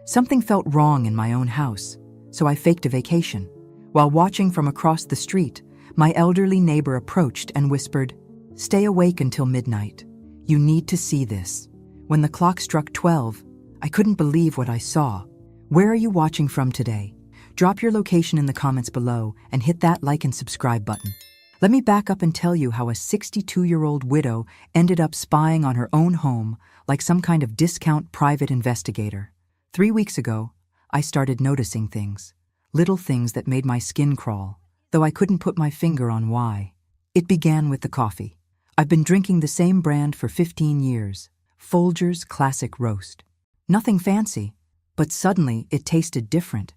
Something felt wrong in my own house, so I faked a vacation. While watching from across the street, my elderly neighbor approached and whispered, "Stay awake until midnight. You need to see this." When the clock struck 12, I couldn't believe what I saw. Where are you watching from today? Drop your location in the comments below and hit that like and subscribe button. Let me back up and tell you how a 62-year-old widow ended up spying on her own home like some kind of discount private investigator. 3 weeks ago, I started noticing things, little things that made my skin crawl, though I couldn't put my finger on why. It began with the coffee. I've been drinking the same brand for 15 years, Folgers Classic Roast. Nothing fancy, but suddenly it tasted different,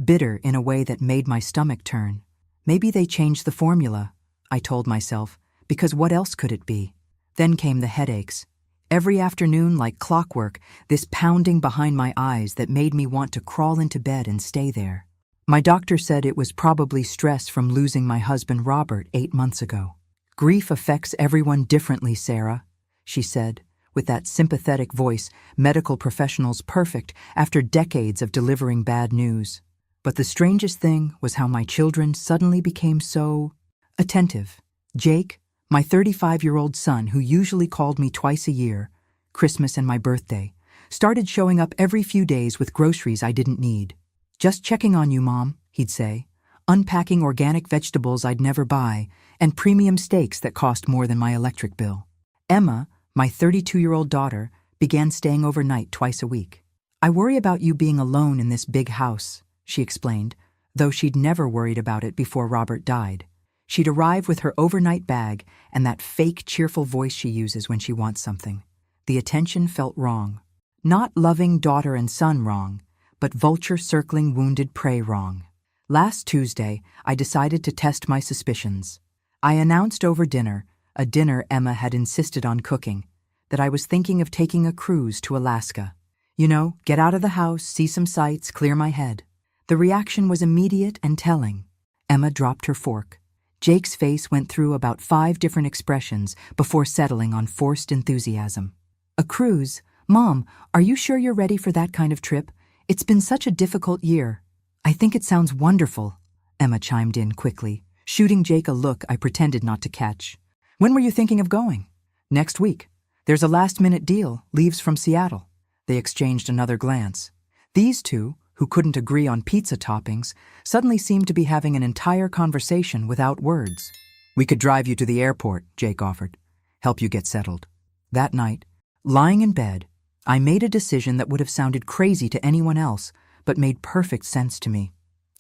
bitter in a way that made my stomach turn. Maybe they changed the formula, I told myself, because what else could it be? Then came the headaches. Every afternoon, like clockwork, this pounding behind my eyes that made me want to crawl into bed and stay there. My doctor said it was probably stress from losing my husband Robert 8 months ago. "Grief affects everyone differently, Sarah," she said, with that sympathetic voice medical professionals perfect after decades of delivering bad news. But the strangest thing was how my children suddenly became so attentive. Jake, my 35-year-old son who usually called me twice a year, Christmas and my birthday, started showing up every few days with groceries I didn't need. "Just checking on you, Mom," he'd say, unpacking organic vegetables I'd never buy and premium steaks that cost more than my electric bill. Emma, my 32-year-old daughter, began staying overnight twice a week. "I worry about you being alone in this big house," she explained, though she'd never worried about it before Robert died. She'd arrive with her overnight bag and that fake cheerful voice she uses when she wants something. The attention felt wrong. Not loving daughter and son wrong, but vulture circling wounded prey wrong. Last Tuesday, I decided to test my suspicions. I announced over dinner, a dinner Emma had insisted on cooking, that I was thinking of taking a cruise to Alaska. You know, get out of the house, see some sights, clear my head. The reaction was immediate and telling. Emma dropped her fork. Jake's face went through about 5 different expressions before settling on forced enthusiasm. "A cruise? Mom, are you sure you're ready for that kind of trip? It's been such a difficult year." "I think it sounds wonderful," Emma chimed in quickly, shooting Jake a look I pretended not to catch. "When were you thinking of going?" "Next week. There's a last-minute deal, leaves from Seattle." They exchanged another glance. These two, who couldn't agree on pizza toppings, suddenly seemed to be having an entire conversation without words. "We could drive you to the airport," Jake offered. "Help you get settled." That night, lying in bed, I made a decision that would have sounded crazy to anyone else, but made perfect sense to me.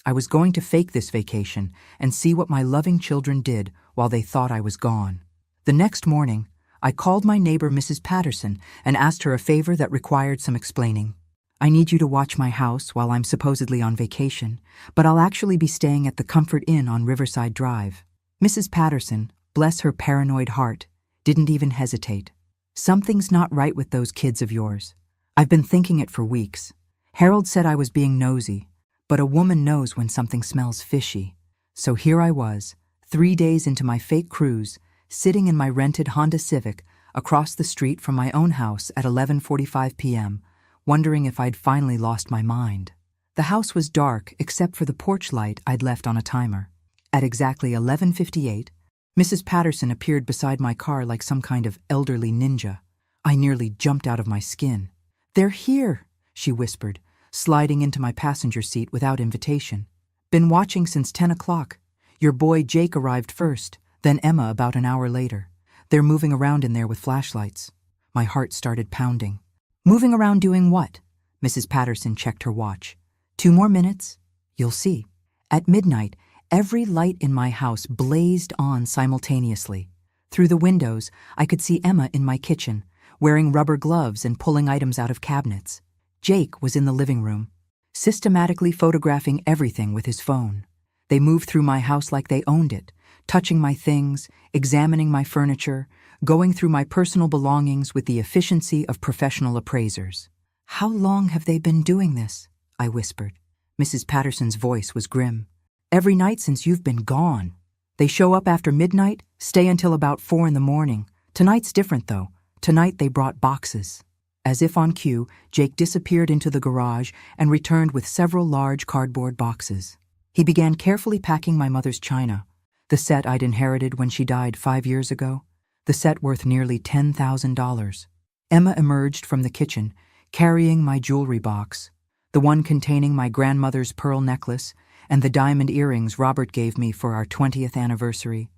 I was going to fake this vacation and see what my loving children did while they thought I was gone. The next morning, I called my neighbor Mrs. Patterson and asked her a favor that required some explaining. "I need you to watch my house while I'm supposedly on vacation, but I'll actually be staying at the Comfort Inn on Riverside Drive." Mrs. Patterson, bless her paranoid heart, didn't even hesitate. "Something's not right with those kids of yours. I've been thinking it for weeks. Harold said I was being nosy, but a woman knows when something smells fishy." So here I was, 3 days into my fake cruise, sitting in my rented Honda Civic across the street from my own house at 11:45 p.m., wondering if I'd finally lost my mind. The house was dark except for the porch light I'd left on a timer. At exactly 11:58, Mrs. Patterson appeared beside my car like some kind of elderly ninja. I nearly jumped out of my skin. "They're here," she whispered, sliding into my passenger seat without invitation. "Been watching since 10 o'clock. Your boy Jake arrived first, then Emma about an hour later. They're moving around in there with flashlights." My heart started pounding. "Moving around doing what?" Mrs. Patterson checked her watch. 2 more minutes. You'll see." At midnight, every light in my house blazed on simultaneously. Through the windows, I could see Emma in my kitchen, wearing rubber gloves and pulling items out of cabinets. Jake was in the living room, systematically photographing everything with his phone. They moved through my house like they owned it, touching my things, examining my furniture, going through my personal belongings with the efficiency of professional appraisers. "How long have they been doing this?" I whispered. Mrs. Patterson's voice was grim. "Every night since you've been gone. They show up after midnight, stay until about 4 in the morning. Tonight's different, though. Tonight they brought boxes." As if on cue, Jake disappeared into the garage and returned with several large cardboard boxes. He began carefully packing my mother's china, the set I'd inherited when she died 5 years ago, the set worth nearly $10,000. Emma emerged from the kitchen, carrying my jewelry box, the one containing my grandmother's pearl necklace and the diamond earrings Robert gave me for our 20th anniversary.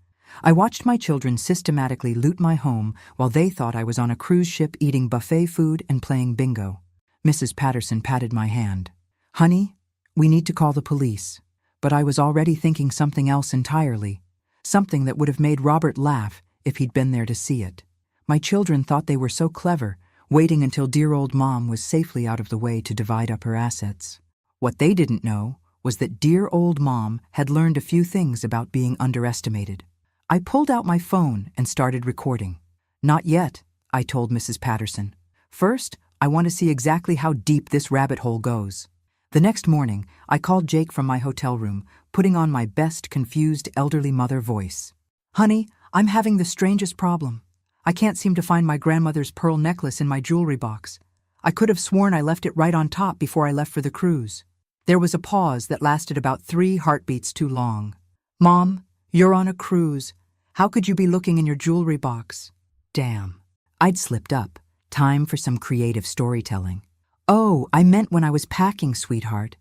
I watched my children systematically loot my home while they thought I was on a cruise ship eating buffet food and playing bingo. Mrs. Patterson patted my hand. "Honey, we need to call the police." But I was already thinking something else entirely, something that would have made Robert laugh if he'd been there to see it. My children thought they were so clever, waiting until dear old Mom was safely out of the way to divide up her assets. What they didn't know was that dear old Mom had learned a few things about being underestimated. I pulled out my phone and started recording. "Not yet," I told Mrs. Patterson. "First, I want to see exactly how deep this rabbit hole goes." The next morning, I called Jake from my hotel room, putting on my best confused elderly mother voice. "Honey, I'm having the strangest problem. I can't seem to find my grandmother's pearl necklace in my jewelry box. I could have sworn I left it right on top before I left for the cruise." There was a pause that lasted about 3 heartbeats too long. "Mom, you're on a cruise. How could you be looking in your jewelry box?" Damn. I'd slipped up. Time for some creative storytelling. "Oh, I meant when I was packing, sweetheart.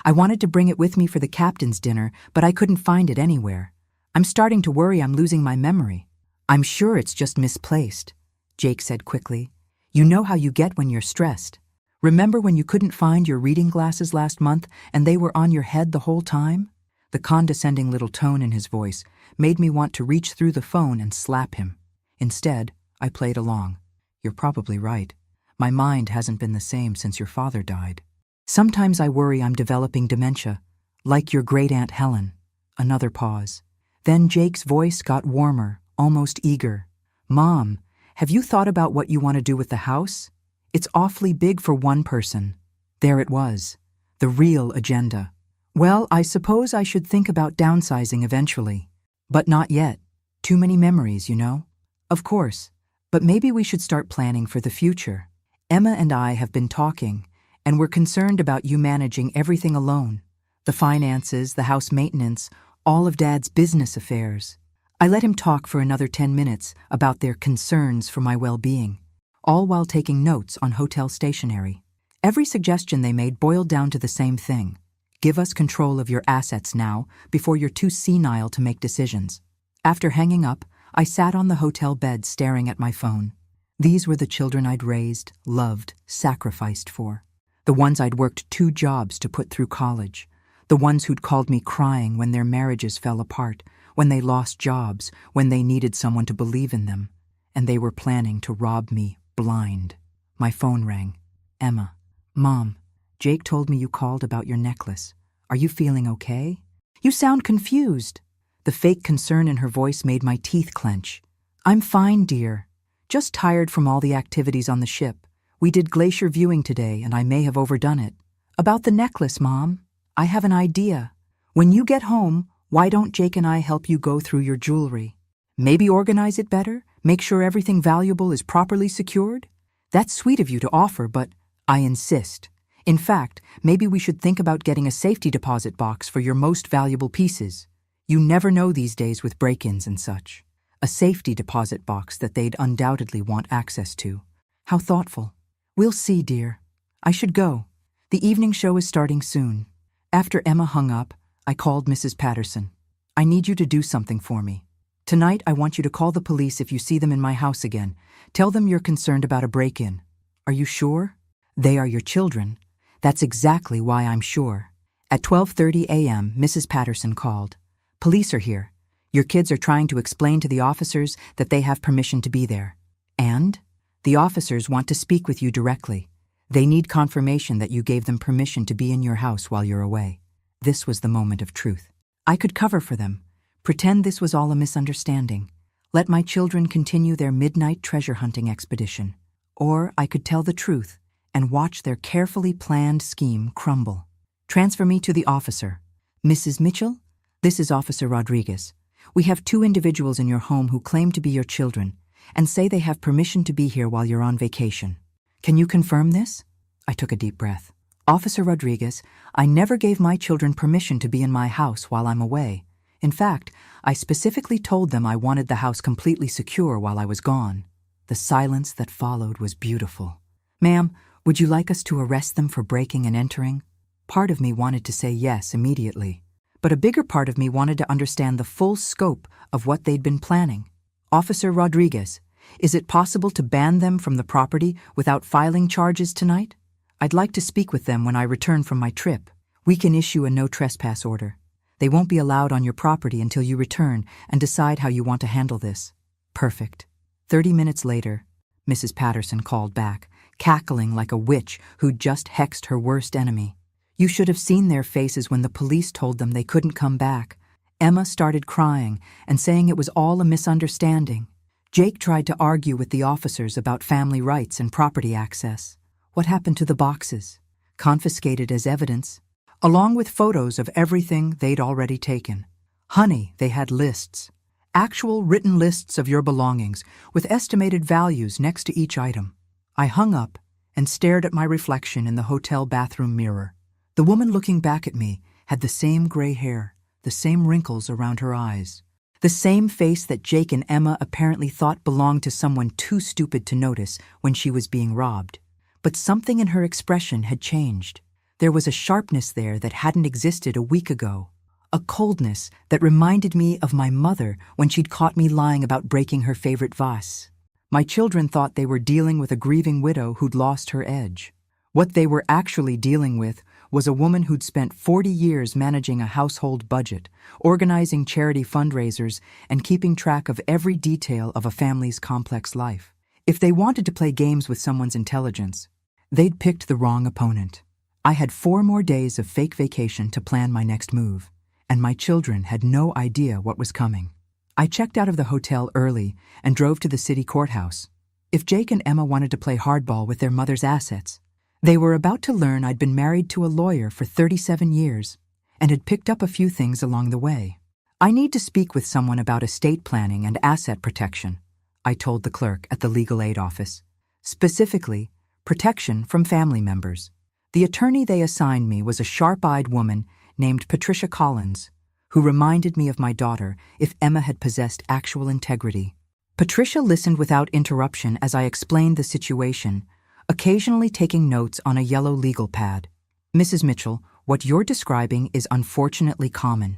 I wanted to bring it with me for the captain's dinner, but I couldn't find it anywhere. I'm starting to worry I'm losing my memory." "I'm sure it's just misplaced," Jake said quickly. "You know how you get when you're stressed. Remember when you couldn't find your reading glasses last month and they were on your head the whole time?" The condescending little tone in his voice made me want to reach through the phone and slap him. Instead, I played along. "You're probably right. My mind hasn't been the same since your father died. Sometimes I worry I'm developing dementia, like your great-aunt Helen." Another pause. Then Jake's voice got warmer, almost eager. "Mom, have you thought about what you want to do with the house? It's awfully big for one person." There it was, the real agenda. "Well, I suppose I should think about downsizing eventually. But not yet. Too many memories, you know." "Of course. But maybe we should start planning for the future. Emma and I have been talking, and we're concerned about you managing everything alone. The finances, the house maintenance, all of Dad's business affairs." I let him talk for another 10 minutes about their concerns for my well-being, all while taking notes on hotel stationery. Every suggestion they made boiled down to the same thing. Give us control of your assets now, before you're too senile to make decisions. After hanging up, I sat on the hotel bed staring at my phone. These were the children I'd raised, loved, sacrificed for. The ones I'd worked 2 jobs to put through college. The ones who'd called me crying when their marriages fell apart, when they lost jobs, when they needed someone to believe in them. And they were planning to rob me blind. My phone rang. "Emma." "Mom, Jake told me you called about your necklace. Are you feeling okay? You sound confused." The fake concern in her voice made my teeth clench. "I'm fine, dear. Just tired from all the activities on the ship. We did glacier viewing today, and I may have overdone it." "About the necklace, Mom, I have an idea. When you get home, why don't Jake and I help you go through your jewelry? Maybe organize it better, make sure everything valuable is properly secured? That's sweet of you to offer, but I insist. In fact, maybe we should think about getting a safety deposit box for your most valuable pieces. You never know these days with break-ins and such. A safety deposit box that they'd undoubtedly want access to." "How thoughtful." "We'll see, dear. I should go. The evening show is starting soon." After Emma hung up, I called Mrs. Patterson. "I need you to do something for me. Tonight, I want you to call the police if you see them in my house again. Tell them you're concerned about a break-in." "Are you sure?" "They are your children." "That's exactly why I'm sure." At 12:30 a.m., Mrs. Patterson called. "Police are here. Your kids are trying to explain to the officers that they have permission to be there. And the officers want to speak with you directly. They need confirmation that you gave them permission to be in your house while you're away." This was the moment of truth. I could cover for them, pretend this was all a misunderstanding, let my children continue their midnight treasure hunting expedition. Or I could tell the truth and watch their carefully planned scheme crumble. "Transfer me to the officer." "Mrs. Mitchell? This is Officer Rodriguez. We have 2 individuals in your home who claim to be your children and say they have permission to be here while you're on vacation. Can you confirm this? I took a deep breath. Officer Rodriguez, I never gave my children permission to be in my house while I'm away. In fact, I specifically told them I wanted the house completely secure while I was gone. The silence that followed was beautiful. Ma'am, would you like us to arrest them for breaking and entering? Part of me wanted to say yes immediately, but a bigger part of me wanted to understand the full scope of what they'd been planning. Officer Rodriguez, is it possible to ban them from the property without filing charges tonight? I'd like to speak with them when I return from my trip. We can issue a no trespass order. They won't be allowed on your property until you return and decide how you want to handle this. Perfect. 30 minutes later, Mrs. Patterson called back, cackling like a witch who'd just hexed her worst enemy. You should have seen their faces when the police told them they couldn't come back. Emma started crying and saying it was all a misunderstanding. Jake tried to argue with the officers about family rights and property access. What happened to the boxes? Confiscated as evidence, along with photos of everything they'd already taken. Honey, they had lists. Actual written lists of your belongings with estimated values next to each item. I hung up and stared at my reflection in the hotel bathroom mirror. The woman looking back at me had the same gray hair, the same wrinkles around her eyes, the same face that Jake and Emma apparently thought belonged to someone too stupid to notice when she was being robbed. But something in her expression had changed. There was a sharpness there that hadn't existed a week ago. A coldness that reminded me of my mother when she'd caught me lying about breaking her favorite vase. My children thought they were dealing with a grieving widow who'd lost her edge. What they were actually dealing with was a woman who'd spent 40 years managing a household budget, organizing charity fundraisers, and keeping track of every detail of a family's complex life. If they wanted to play games with someone's intelligence, they'd picked the wrong opponent. I had 4 more days of fake vacation to plan my next move, and my children had no idea what was coming. I checked out of the hotel early and drove to the city courthouse. If Jake and Emma wanted to play hardball with their mother's assets, they were about to learn I'd been married to a lawyer for 37 years and had picked up a few things along the way. I need to speak with someone about estate planning and asset protection, I told the clerk at the legal aid office. Specifically, protection from family members. The attorney they assigned me was a sharp-eyed woman named Patricia Collins, who reminded me of my daughter if Emma had possessed actual integrity. Patricia listened without interruption as I explained the situation, occasionally taking notes on a yellow legal pad. Mrs. Mitchell, what you're describing is unfortunately common.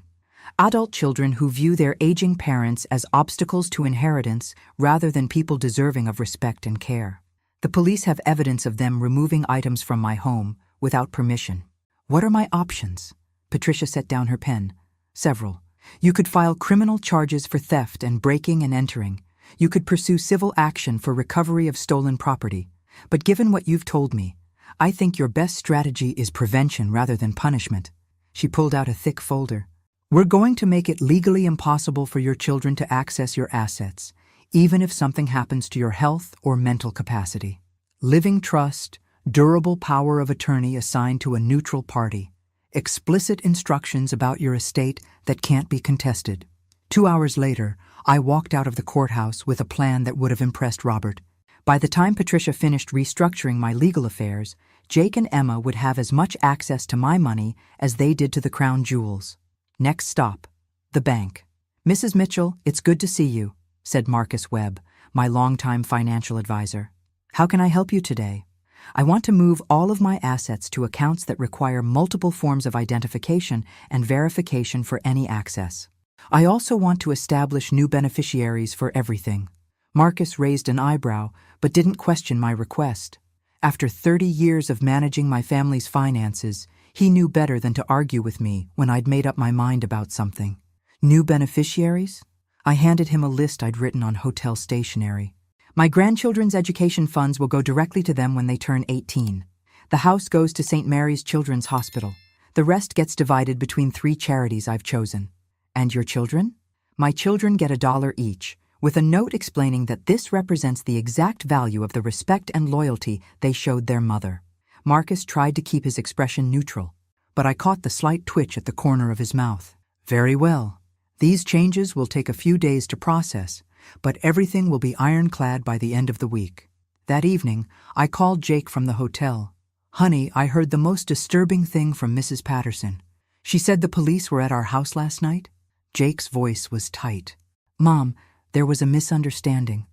Adult children who view their aging parents as obstacles to inheritance rather than people deserving of respect and care. The police have evidence of them removing items from my home without permission. What are my options? Patricia set down her pen. Several. You could file criminal charges for theft and breaking and entering. You could pursue civil action for recovery of stolen property. But given what you've told me, I think your best strategy is prevention rather than punishment. She pulled out a thick folder. We're going to make it legally impossible for your children to access your assets, even if something happens to your health or mental capacity. Living trust, durable power of attorney assigned to a neutral party, explicit instructions about your estate that can't be contested. 2 hours later, I walked out of the courthouse with a plan that would have impressed Robert. By the time Patricia finished restructuring my legal affairs, Jake and Emma would have as much access to my money as they did to the crown jewels. Next stop, the bank. Mrs. Mitchell, it's good to see you, said Marcus Webb, my longtime financial advisor. How can I help you today? I want to move all of my assets to accounts that require multiple forms of identification and verification for any access. I also want to establish new beneficiaries for everything. Marcus raised an eyebrow, but didn't question my request. After 30 years of managing my family's finances, he knew better than to argue with me when I'd made up my mind about something. New beneficiaries? I handed him a list I'd written on hotel stationery. My grandchildren's education funds will go directly to them when they turn 18. The house goes to St. Mary's Children's Hospital. The rest gets divided between 3 charities I've chosen. And your children? My children get $1 each, with a note explaining that this represents the exact value of the respect and loyalty they showed their mother. Marcus tried to keep his expression neutral, but I caught the slight twitch at the corner of his mouth. Very well. These changes will take a few days to process, but everything will be ironclad by the end of the week. That evening, I called Jake from the hotel. "Honey, I heard the most disturbing thing from Mrs. Patterson. She said the police were at our house last night." Jake's voice was tight. "Mom, there was a misunderstanding.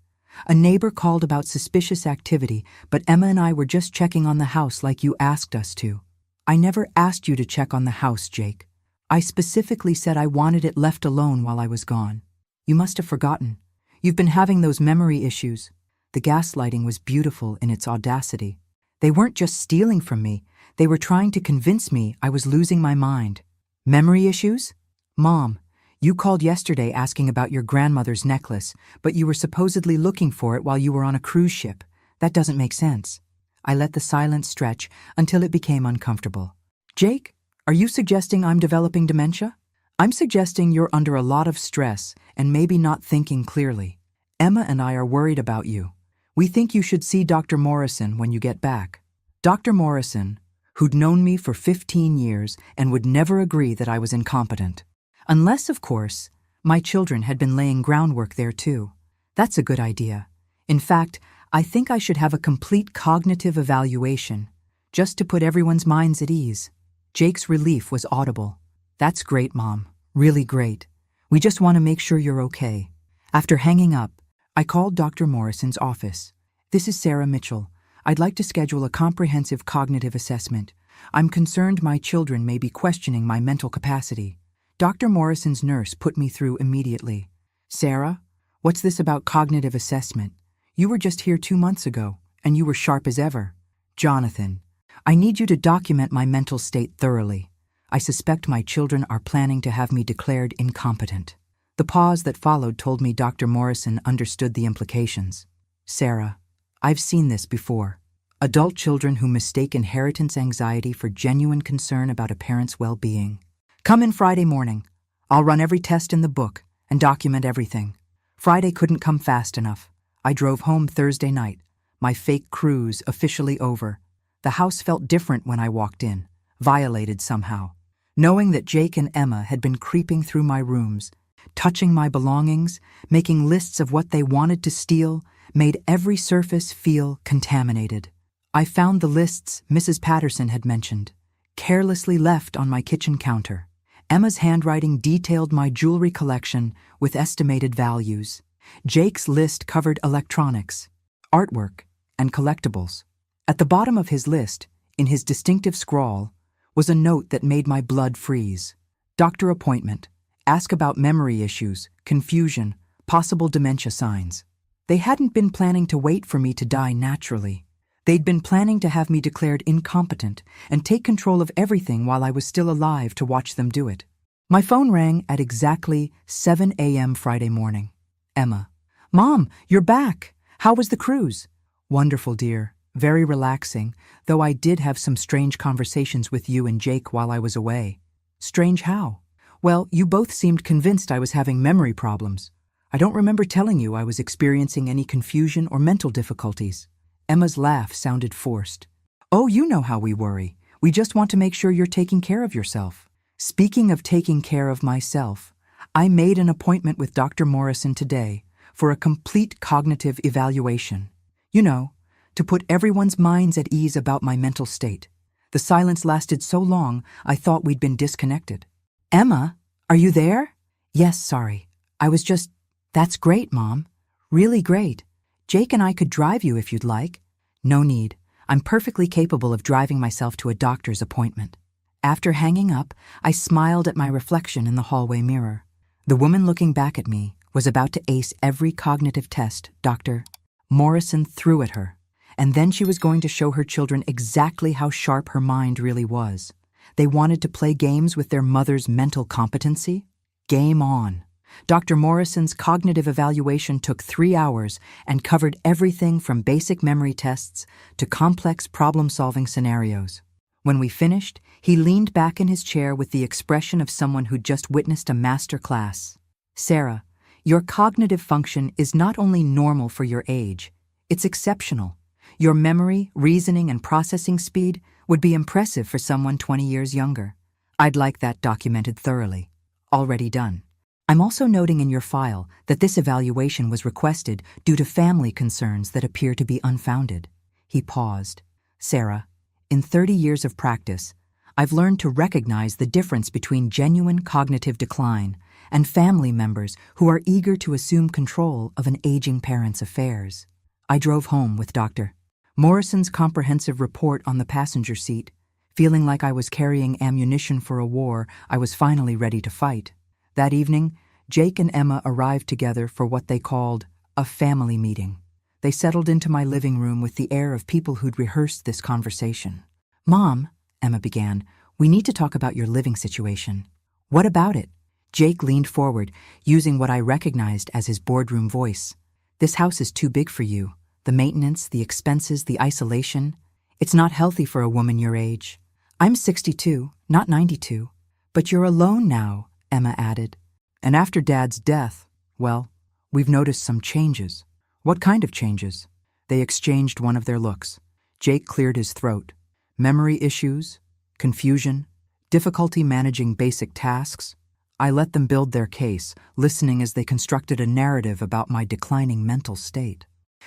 A neighbor called about suspicious activity, but Emma and I were just checking on the house like you asked us to." "I never asked you to check on the house, Jake. I specifically said I wanted it left alone while I was gone. You must have forgotten. You've been having those memory issues." The gaslighting was beautiful in its audacity. They weren't just stealing from me, they were trying to convince me I was losing my mind. "Memory issues? Mom, you called yesterday asking about your grandmother's necklace, but you were supposedly looking for it while you were on a cruise ship. That doesn't make sense." I let the silence stretch until it became uncomfortable. "Jake, are you suggesting I'm developing dementia?" "I'm suggesting you're under a lot of stress and maybe not thinking clearly. Emma and I are worried about you. We think you should see Dr. Morrison when you get back." Dr. Morrison, who'd known me for 15 years and would never agree that I was incompetent. Unless, of course, my children had been laying groundwork there too. That's a good idea. In fact, I think I should have a complete cognitive evaluation, just to put everyone's minds at ease. Jake's relief was audible. "That's great, Mom. Really great. We just want to make sure you're okay." After hanging up, I called Dr. Morrison's office. "This is Sarah Mitchell. I'd like to schedule a comprehensive cognitive assessment. I'm concerned my children may be questioning my mental capacity." Dr. Morrison's nurse put me through immediately. "Sarah, what's this about cognitive assessment? You were just here 2 months ago, and you were sharp as ever." "Jonathan, I need you to document my mental state thoroughly. I suspect my children are planning to have me declared incompetent." The pause that followed told me Dr. Morrison understood the implications. "Sarah, I've seen this before. Adult children who mistake inheritance anxiety for genuine concern about a parent's well-being. Come in Friday morning. I'll run every test in the book and document everything." Friday couldn't come fast enough. I drove home Thursday night, my fake cruise officially over. The house felt different when I walked in, violated somehow. Knowing that Jake and Emma had been creeping through my rooms, touching my belongings, making lists of what they wanted to steal, made every surface feel contaminated. I found the lists Mrs. Patterson had mentioned, carelessly left on my kitchen counter. Emma's handwriting detailed my jewelry collection with estimated values. Jake's list covered electronics, artwork, and collectibles. At the bottom of his list, in his distinctive scrawl, was a note that made my blood freeze. "Doctor appointment. Ask about memory issues, confusion, possible dementia signs." They hadn't been planning to wait for me to die naturally. They'd been planning to have me declared incompetent and take control of everything while I was still alive to watch them do it. My phone rang at exactly 7 a.m. Friday morning. Emma. "Mom, you're back. How was the cruise?" "Wonderful, dear. Very relaxing, though I did have some strange conversations with you and Jake while I was away." "Strange how?" "Well, you both seemed convinced I was having memory problems. I don't remember telling you I was experiencing any confusion or mental difficulties." Emma's laugh sounded forced. "Oh, you know how we worry. We just want to make sure you're taking care of yourself." Speaking of taking care of myself, I made an appointment with Dr. Morrison today for a complete cognitive evaluation. You know, to put everyone's minds at ease about my mental state. The silence lasted so long, I thought we'd been disconnected. "Emma, are you there?" "Yes, sorry. I was just..." "That's great, Mom. Really great. Jake and I could drive you if you'd like." "No need. I'm perfectly capable of driving myself to a doctor's appointment." After hanging up, I smiled at my reflection in the hallway mirror. The woman looking back at me was about to ace every cognitive test Dr. Morrison threw at her, and then she was going to show her children exactly how sharp her mind really was. They wanted to play games with their mother's mental competency? Game on. Dr. Morrison's cognitive evaluation took 3 hours and covered everything from basic memory tests to complex problem-solving scenarios. When we finished, he leaned back in his chair with the expression of someone who'd just witnessed a master class. "Sarah, your cognitive function is not only normal for your age, it's exceptional. Your memory, reasoning, and processing speed would be impressive for someone 20 years younger. I'd like that documented thoroughly." Already done. I'm also noting in your file that this evaluation was requested due to family concerns that appear to be unfounded. He paused. Sarah, in 30 years of practice, I've learned to recognize the difference between genuine cognitive decline and family members who are eager to assume control of an aging parent's affairs. I drove home with Dr. Morrison's comprehensive report on the passenger seat, feeling like I was carrying ammunition for a war I was finally ready to fight. That evening, Jake and Emma arrived together for what they called a family meeting. They settled into my living room with the air of people who'd rehearsed this conversation. "Mom," Emma began, "we need to talk about your living situation." "What about it?" Jake leaned forward, using what I recognized as his boardroom voice. "This house is too big for you. The maintenance, the expenses, the isolation. It's not healthy for a woman your age. I'm 62, not 92. But you're alone now," Emma added. "And after Dad's death, well, we've noticed some changes." "What kind of changes?" They exchanged one of their looks. Jake cleared his throat. "Memory issues, confusion, difficulty managing basic tasks." I let them build their case, listening as they constructed a narrative about my declining mental state.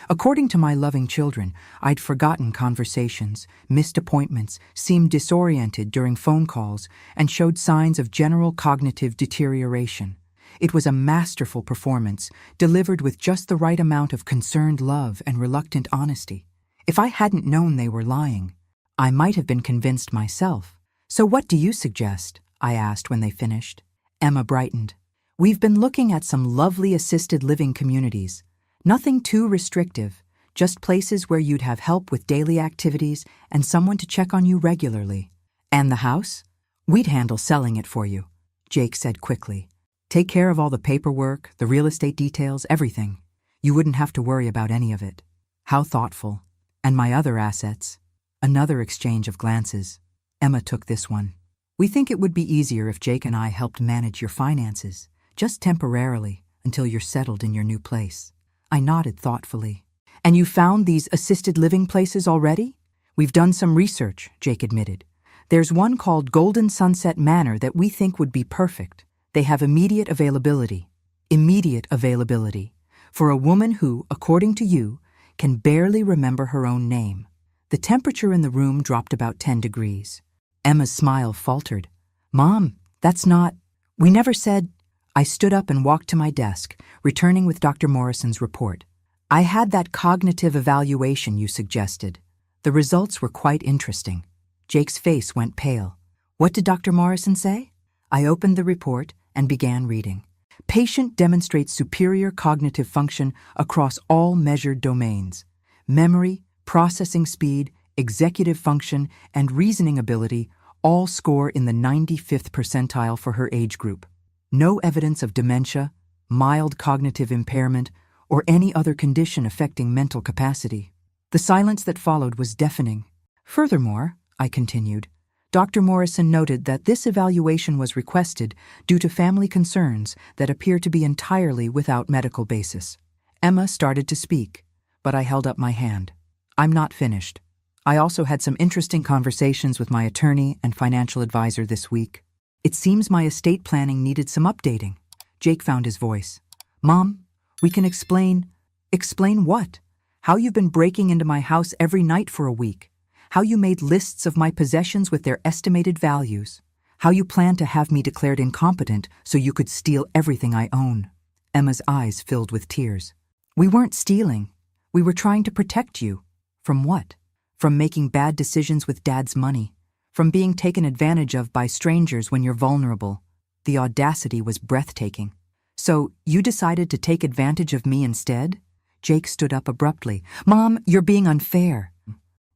According to my loving children, I'd forgotten conversations, missed appointments, seemed disoriented during phone calls, and showed signs of general cognitive deterioration. It was a masterful performance, delivered with just the right amount of concerned love and reluctant honesty. If I hadn't known they were lying, I might have been convinced myself. "So what do you suggest?" I asked when they finished. Emma brightened. "We've been looking at some lovely assisted living communities. Nothing too restrictive, just places where you'd have help with daily activities and someone to check on you regularly." "And the house?" "We'd handle selling it for you," Jake said quickly. "Take care of all the paperwork, the real estate details, everything. You wouldn't have to worry about any of it." "How thoughtful. And my other assets?" Another exchange of glances. Emma took this one. "We think it would be easier if Jake and I helped manage your finances, just temporarily, until you're settled in your new place." I nodded thoughtfully. "And you found these assisted living places already?" "We've done some research," Jake admitted. "There's one called Golden Sunset Manor that we think would be perfect. They have immediate availability. Immediate availability. For a woman who, according to you, can barely remember her own name." The temperature in the room dropped about 10 degrees. Emma's smile faltered. "Mom, that's not... We never said..." I stood up and walked to my desk, returning with Dr. Morrison's report. "I had that cognitive evaluation you suggested. The results were quite interesting." Jake's face went pale. "What did Dr. Morrison say?" I opened the report and began reading. "Patient demonstrates superior cognitive function across all measured domains. Memory, processing speed, executive function, and reasoning ability all score in the 95th percentile for her age group. No evidence of dementia, mild cognitive impairment, or any other condition affecting mental capacity." The silence that followed was deafening. "Furthermore," I continued, "Dr. Morrison noted that this evaluation was requested due to family concerns that appear to be entirely without medical basis." Emma started to speak, but I held up my hand. "I'm not finished. I also had some interesting conversations with my attorney and financial advisor this week. It seems my estate planning needed some updating." Jake found his voice. "Mom, we can explain..." "Explain what?" "How you've been breaking into my house every night for a week. How you made lists of my possessions with their estimated values. How you planned to have me declared incompetent so you could steal everything I own." Emma's eyes filled with tears. "We weren't stealing. We were trying to protect you." "From what?" "From making bad decisions with Dad's money. From being taken advantage of by strangers when you're vulnerable." The audacity was breathtaking. "So you decided to take advantage of me instead?" Jake stood up abruptly. "Mom, you're being unfair."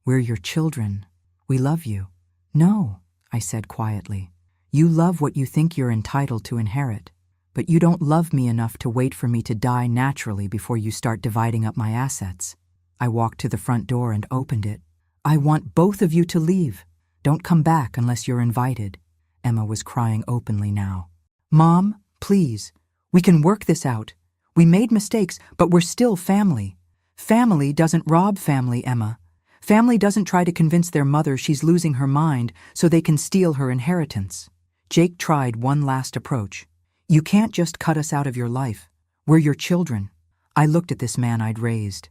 "We're your children. We love you." "No," I said quietly. "You love what you think you're entitled to inherit, but you don't love me enough to wait for me to die naturally before you start dividing up my assets." I walked to the front door and opened it. "I want both of you to leave. Don't come back unless you're invited." Emma was crying openly now. "Mom, please. We can work this out. We made mistakes, but we're still family. Family doesn't rob family, Emma. Family doesn't try to convince their mother she's losing her mind so they can steal her inheritance." Jake tried one last approach. You can't just cut us out of your life. We're your children. I looked at this man I'd raised.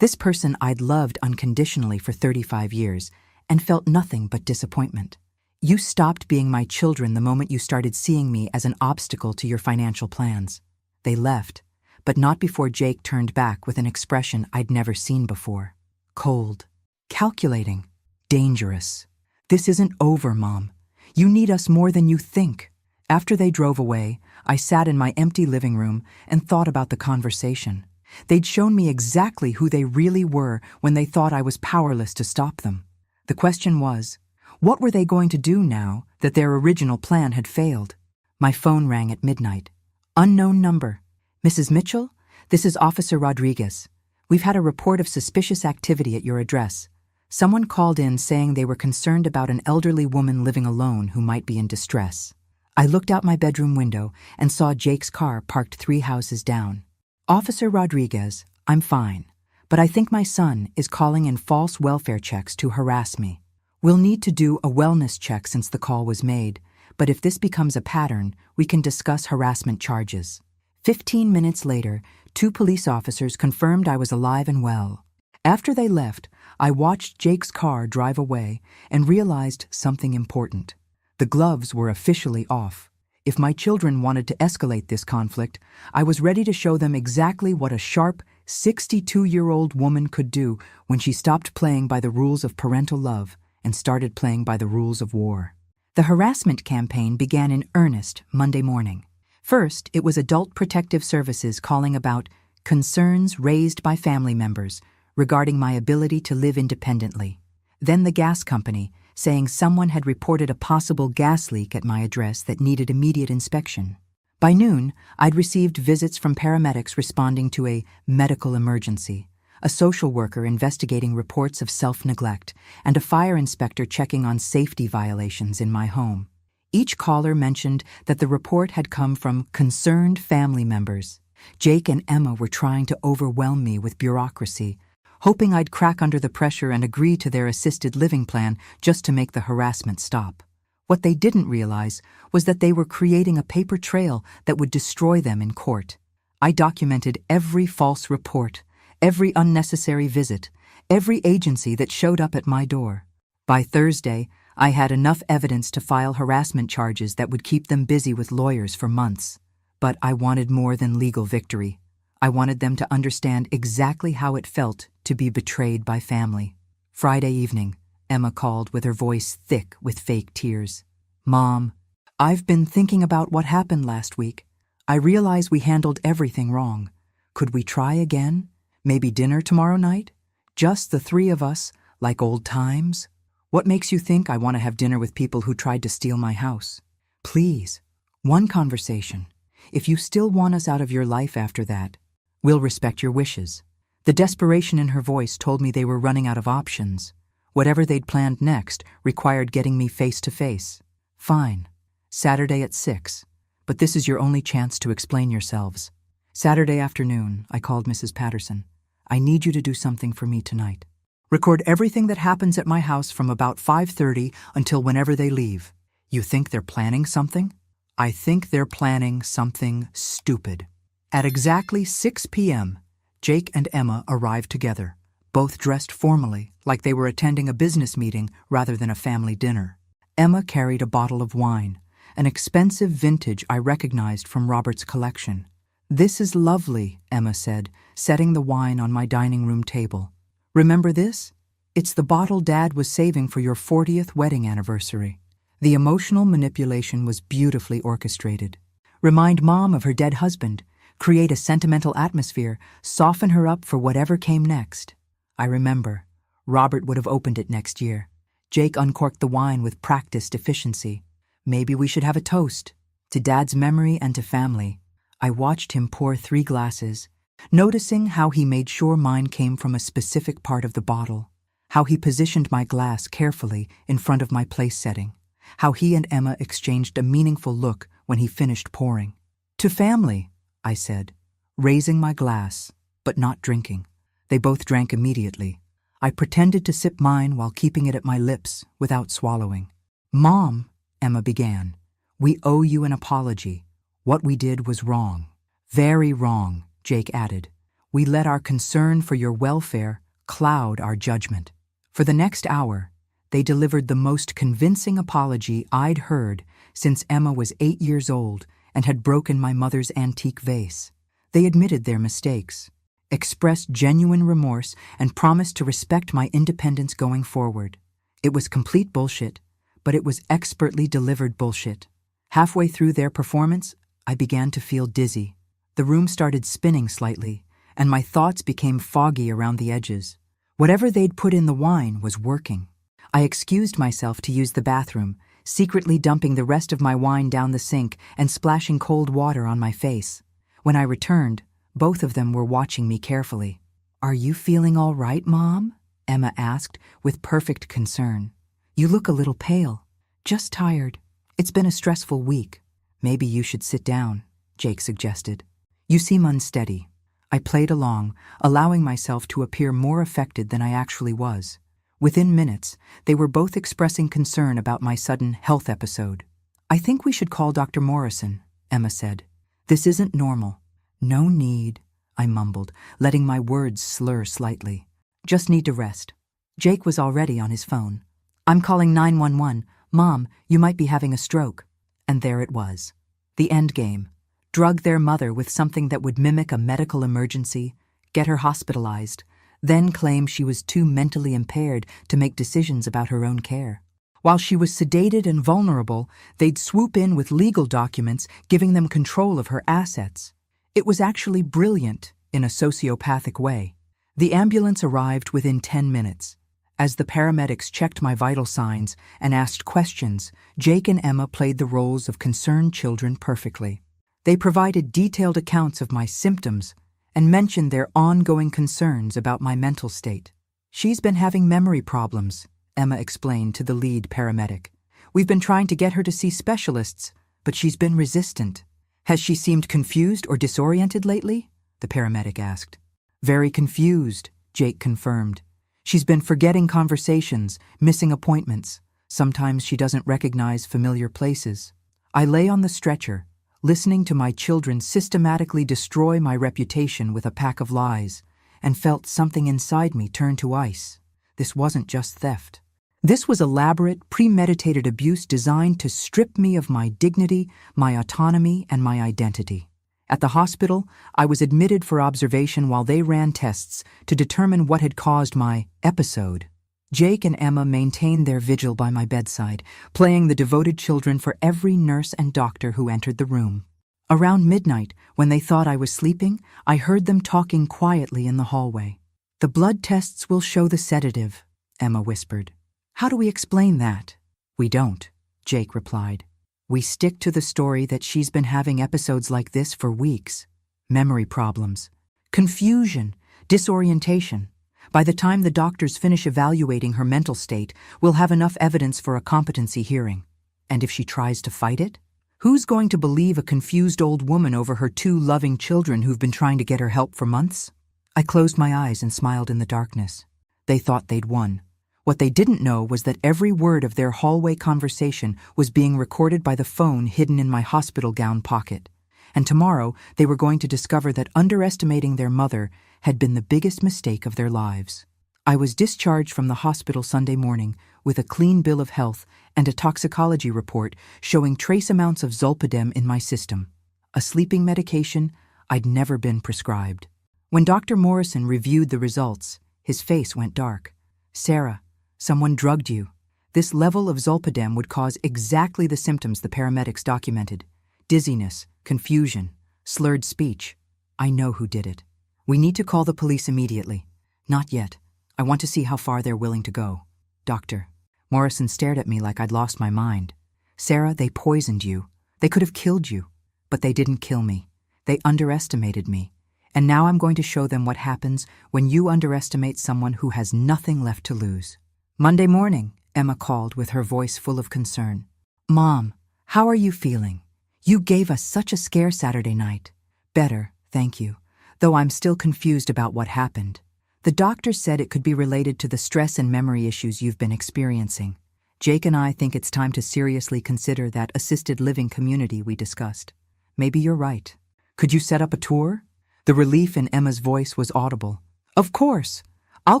This person I'd loved unconditionally for 35 years and felt nothing but disappointment. You stopped being my children the moment you started seeing me as an obstacle to your financial plans. They left, but not before Jake turned back with an expression I'd never seen before. Cold, calculating, dangerous. This isn't over, Mom. You need us more than you think. After they drove away, I sat in my empty living room and thought about the conversation. They'd shown me exactly who they really were when they thought I was powerless to stop them. The question was, what were they going to do now that their original plan had failed? My phone rang at midnight. Unknown number. Mrs. Mitchell, this is Officer Rodriguez. We've had a report of suspicious activity at your address. Someone called in saying they were concerned about an elderly woman living alone who might be in distress. I looked out my bedroom window and saw Jake's car parked 3 houses down. Officer Rodriguez, I'm fine, but I think my son is calling in false welfare checks to harass me. We'll need to do a wellness check since the call was made, but if this becomes a pattern, we can discuss harassment charges. 15 minutes later, 2 police officers confirmed I was alive and well. After they left, I watched Jake's car drive away and realized something important. The gloves were officially off. If my children wanted to escalate this conflict, I was ready to show them exactly what a sharp, 62-year-old woman could do when she stopped playing by the rules of parental love and started playing by the rules of war. The harassment campaign began in earnest Monday morning. First, it was Adult Protective Services calling about concerns raised by family members regarding my ability to live independently. Then the gas company, saying someone had reported a possible gas leak at my address that needed immediate inspection. By noon, I'd received visits from paramedics responding to a medical emergency, a social worker investigating reports of self-neglect, and a fire inspector checking on safety violations in my home. Each caller mentioned that the report had come from concerned family members. Jake and Emma were trying to overwhelm me with bureaucracy, hoping I'd crack under the pressure and agree to their assisted living plan just to make the harassment stop. What they didn't realize was that they were creating a paper trail that would destroy them in court. I documented every false report, every unnecessary visit, every agency that showed up at my door. By Thursday, I had enough evidence to file harassment charges that would keep them busy with lawyers for months. But I wanted more than legal victory. I wanted them to understand exactly how it felt to be betrayed by family. Friday evening, Emma called with her voice thick with fake tears. Mom, I've been thinking about what happened last week. I realize we handled everything wrong. Could we try again? Maybe dinner tomorrow night? Just the 3 of us, like old times? What makes you think I want to have dinner with people who tried to steal my house? Please, one conversation. If you still want us out of your life after that, we'll respect your wishes. The desperation in her voice told me they were running out of options. Whatever they'd planned next required getting me face to face. Fine. Saturday at 6. But this is your only chance to explain yourselves. Saturday afternoon, I called Mrs. Patterson. I need you to do something for me tonight. Record everything that happens at my house from about 5:30 until whenever they leave. You think they're planning something? I think they're planning something stupid. At exactly 6 p.m., Jake and Emma arrived together, both dressed formally, like they were attending a business meeting rather than a family dinner. Emma carried a bottle of wine, an expensive vintage I recognized from Robert's collection. This is lovely, Emma said, setting the wine on my dining room table. Remember this? It's the bottle Dad was saving for your 40th wedding anniversary. The emotional manipulation was beautifully orchestrated. Remind Mom of her dead husband, create a sentimental atmosphere, soften her up for whatever came next. I remember. Robert would have opened it next year. Jake uncorked the wine with practiced efficiency. Maybe we should have a toast. To Dad's memory and to family. I watched him pour 3 glasses, noticing how he made sure mine came from a specific part of the bottle, how he positioned my glass carefully in front of my place setting, how he and Emma exchanged a meaningful look when he finished pouring. To family, I said, raising my glass, but not drinking. They both drank immediately. I pretended to sip mine while keeping it at my lips without swallowing. Mom, Emma began, we owe you an apology. What we did was wrong. Very wrong, Jake added. We let our concern for your welfare cloud our judgment. For the next hour, they delivered the most convincing apology I'd heard since Emma was 8 years old and had broken my mother's antique vase. They admitted their mistakes, expressed genuine remorse, and promised to respect my independence going forward. It was complete bullshit, but it was expertly delivered bullshit. Halfway through their performance, I began to feel dizzy. The room started spinning slightly, and my thoughts became foggy around the edges. Whatever they'd put in the wine was working. I excused myself to use the bathroom, secretly dumping the rest of my wine down the sink and splashing cold water on my face. When I returned, both of them were watching me carefully. "Are you feeling all right, Mom?" Emma asked with perfect concern. "You look a little pale." "Just tired. It's been a stressful week." "Maybe you should sit down," Jake suggested. "You seem unsteady." I played along, allowing myself to appear more affected than I actually was. Within minutes, they were both expressing concern about my sudden health episode. "I think we should call Dr. Morrison," Emma said. "This isn't normal." "No need," I mumbled, letting my words slur slightly. "Just need to rest." Jake was already on his phone. "I'm calling 911. Mom, you might be having a stroke." And there it was. The end game. Drug their mother with something that would mimic a medical emergency, get her hospitalized, then claim she was too mentally impaired to make decisions about her own care. While she was sedated and vulnerable, they'd swoop in with legal documents giving them control of her assets. It was actually brilliant in a sociopathic way. The ambulance arrived within 10 minutes. As the paramedics checked my vital signs and asked questions, Jake and Emma played the roles of concerned children perfectly. They provided detailed accounts of my symptoms and mentioned their ongoing concerns about my mental state. "She's been having memory problems," Emma explained to the lead paramedic. "We've been trying to get her to see specialists, but she's been resistant." "Has she seemed confused or disoriented lately?" the paramedic asked. "Very confused," Jake confirmed. "She's been forgetting conversations, missing appointments. Sometimes she doesn't recognize familiar places." I lay on the stretcher, listening to my children systematically destroy my reputation with a pack of lies, and felt something inside me turn to ice. This wasn't just theft. This was elaborate, premeditated abuse designed to strip me of my dignity, my autonomy, and my identity. At the hospital, I was admitted for observation while they ran tests to determine what had caused my episode. Jake and Emma maintained their vigil by my bedside, playing the devoted children for every nurse and doctor who entered the room. Around midnight, when they thought I was sleeping, I heard them talking quietly in the hallway. "The blood tests will show the sedative," Emma whispered. "How do we explain that?" "We don't," Jake replied. "We stick to the story that she's been having episodes like this for weeks. Memory problems, confusion, disorientation. By the time the doctors finish evaluating her mental state, we'll have enough evidence for a competency hearing. And if she tries to fight it? Who's going to believe a confused old woman over her 2 loving children who've been trying to get her help for months?" I closed my eyes and smiled in the darkness. They thought they'd won. What they didn't know was that every word of their hallway conversation was being recorded by the phone hidden in my hospital gown pocket. And tomorrow they were going to discover that underestimating their mother had been the biggest mistake of their lives. I was discharged from the hospital Sunday morning with a clean bill of health and a toxicology report showing trace amounts of zolpidem in my system, a sleeping medication I'd never been prescribed. When Dr. Morrison reviewed the results, his face went dark. "Sarah, someone drugged you. This level of zolpidem would cause exactly the symptoms the paramedics documented: dizziness, confusion, slurred speech. I know who did it. We need to call the police immediately." "Not yet. I want to see how far they're willing to go." "Doctor." Morrison stared at me like I'd lost my mind. "Sarah, they poisoned you. They could have killed you. But they didn't kill me. They underestimated me. And now I'm going to show them what happens when you underestimate someone who has nothing left to lose." "Monday morning," Emma called with her voice full of concern. "Mom, how are you feeling? You gave us such a scare Saturday night." "Better, thank you, though I'm still confused about what happened. The doctor said it could be related to the stress and memory issues you've been experiencing. Jake and I think it's time to seriously consider that assisted living community we discussed." Maybe you're right. Could you set up a tour? The relief in Emma's voice was audible. Of course. I'll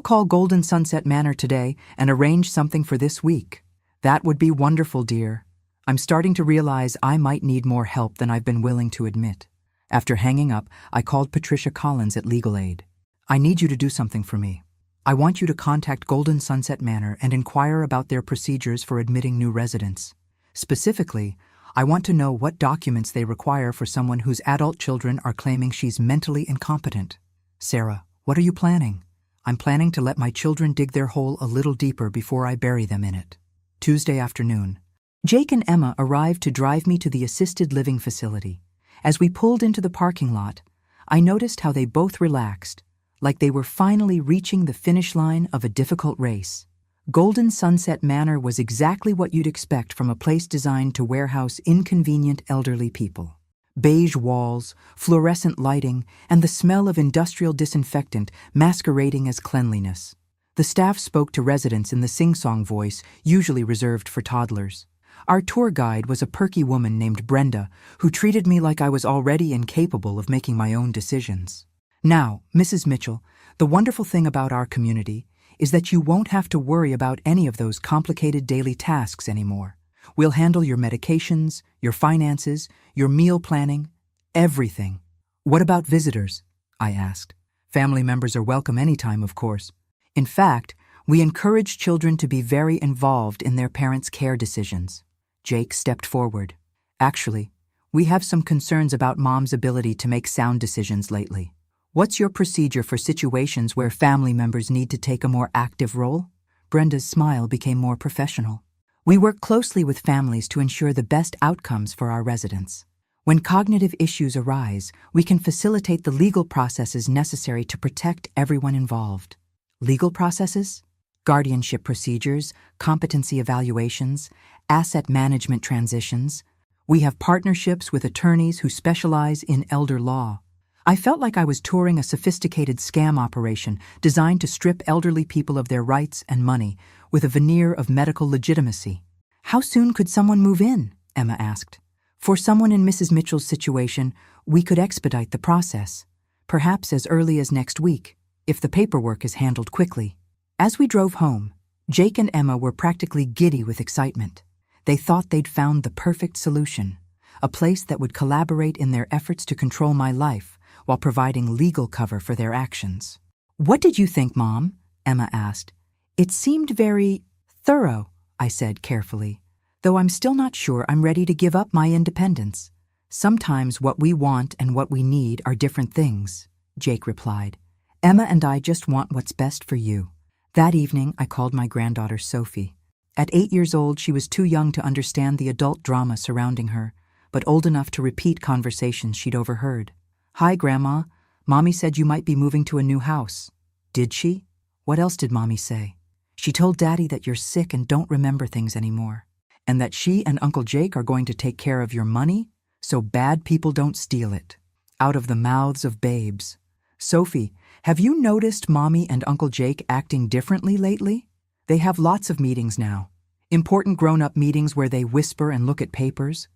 call Golden Sunset Manor today and arrange something for this week. That would be wonderful, dear. I'm starting to realize I might need more help than I've been willing to admit. After hanging up, I called Patricia Collins at Legal Aid. I need you to do something for me. I want you to contact Golden Sunset Manor and inquire about their procedures for admitting new residents. Specifically, I want to know what documents they require for someone whose adult children are claiming she's mentally incompetent. Sarah, what are you planning? I'm planning to let my children dig their hole a little deeper before I bury them in it. Tuesday afternoon. Jake and Emma arrived to drive me to the assisted living facility. As we pulled into the parking lot, I noticed how they both relaxed, like they were finally reaching the finish line of a difficult race. Golden Sunset Manor was exactly what you'd expect from a place designed to warehouse inconvenient elderly people. Beige walls, fluorescent lighting, and the smell of industrial disinfectant masquerading as cleanliness. The staff spoke to residents in the sing-song voice usually reserved for toddlers. Our tour guide was a perky woman named Brenda, who treated me like I was already incapable of making my own decisions. Now, Mrs. Mitchell, the wonderful thing about our community is that you won't have to worry about any of those complicated daily tasks anymore. We'll handle your medications, your finances, your meal planning, everything. What about visitors? I asked. Family members are welcome anytime, of course. In fact, we encourage children to be very involved in their parents' care decisions. Jake stepped forward. Actually, we have some concerns about Mom's ability to make sound decisions lately. What's your procedure for situations where family members need to take a more active role? Brenda's smile became more professional. We work closely with families to ensure the best outcomes for our residents. When cognitive issues arise, we can facilitate the legal processes necessary to protect everyone involved. Legal processes? Guardianship procedures, competency evaluations, asset management transitions. We have partnerships with attorneys who specialize in elder law. I felt like I was touring a sophisticated scam operation designed to strip elderly people of their rights and money with a veneer of medical legitimacy. How soon could someone move in? Emma asked. For someone in Mrs. Mitchell's situation, we could expedite the process, perhaps as early as next week, if the paperwork is handled quickly. As we drove home, Jake and Emma were practically giddy with excitement. They thought they'd found the perfect solution, a place that would collaborate in their efforts to control my life while providing legal cover for their actions. What did you think, Mom? Emma asked. It seemed very thorough, I said carefully, though I'm still not sure I'm ready to give up my independence. Sometimes what we want and what we need are different things, Jake replied. Emma and I just want what's best for you. That evening, I called my granddaughter Sophie. At 8 years old, she was too young to understand the adult drama surrounding her, but old enough to repeat conversations she'd overheard. Hi, Grandma. Mommy said you might be moving to a new house. Did she? What else did Mommy say? She told Daddy that you're sick and don't remember things anymore, and that she and Uncle Jake are going to take care of your money so bad people don't steal it. Out of the mouths of babes. Sophie, have you noticed Mommy and Uncle Jake acting differently lately? They have lots of meetings now. Important grown-up meetings where they whisper and look at papers.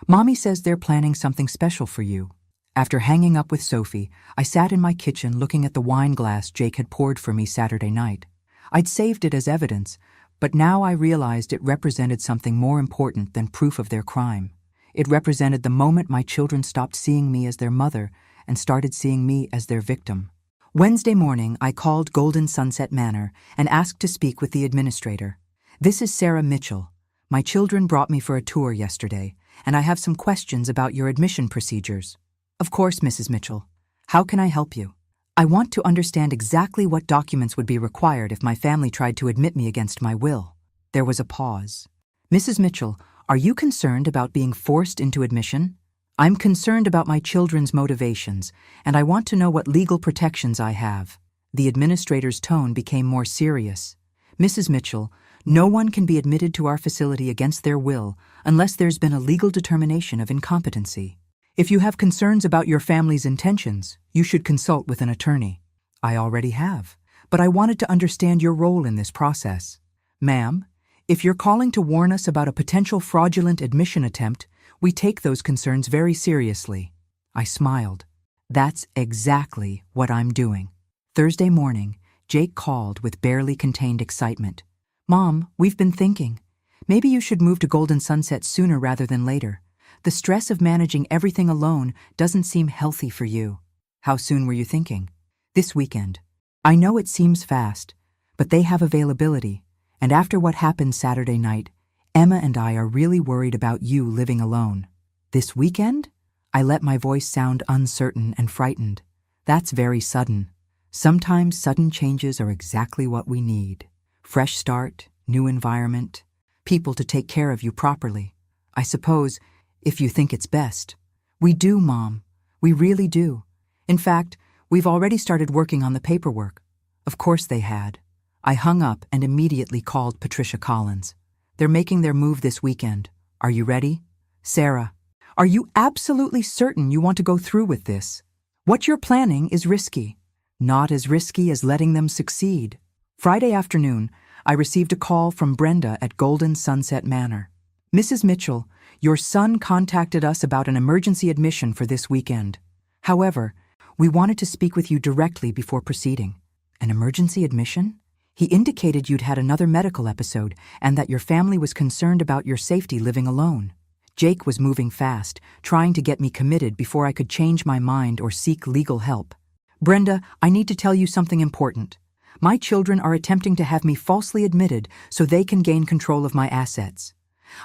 Mommy says they're planning something special for you. After hanging up with Sophie, I sat in my kitchen looking at the wine glass Jake had poured for me Saturday night. I'd saved it as evidence, but now I realized it represented something more important than proof of their crime. It represented the moment my children stopped seeing me as their mother and started seeing me as their victim. Wednesday morning, I called Golden Sunset Manor and asked to speak with the administrator. This is Sarah Mitchell. My children brought me for a tour yesterday, and I have some questions about your admission procedures. Of course, Mrs. Mitchell. How can I help you? I want to understand exactly what documents would be required if my family tried to admit me against my will. There was a pause. Mrs. Mitchell, are you concerned about being forced into admission? I'm concerned about my children's motivations, and I want to know what legal protections I have. The administrator's tone became more serious. Mrs. Mitchell, no one can be admitted to our facility against their will unless there's been a legal determination of incompetency. If you have concerns about your family's intentions, you should consult with an attorney. I already have, but I wanted to understand your role in this process. Ma'am, if you're calling to warn us about a potential fraudulent admission attempt, We take those concerns very seriously. I smiled. That's exactly what I'm doing. Thursday morning, Jake called with barely contained excitement. Mom, we've been thinking. Maybe you should move to Golden Sunset sooner rather than later. The stress of managing everything alone doesn't seem healthy for you. How soon were you thinking? This weekend. I know it seems fast, but they have availability, and after what happened Saturday night, Emma and I are really worried about you living alone. This weekend? I let my voice sound uncertain and frightened. That's very sudden. Sometimes sudden changes are exactly what we need. Fresh start, new environment, people to take care of you properly. I suppose, if you think it's best. We do, Mom. We really do. In fact, we've already started working on the paperwork. Of course they had. I hung up and immediately called Patricia Collins. They're making their move this weekend. Are you ready? Sarah, are you absolutely certain you want to go through with this? What you're planning is risky. Not as risky as letting them succeed. Friday afternoon, I received a call from Brenda at Golden Sunset Manor. Mrs. Mitchell, your son contacted us about an emergency admission for this weekend. However, we wanted to speak with you directly before proceeding. An emergency admission? He indicated you'd had another medical episode and that your family was concerned about your safety living alone. Jake was moving fast, trying to get me committed before I could change my mind or seek legal help. Brenda, I need to tell you something important. My children are attempting to have me falsely admitted so they can gain control of my assets.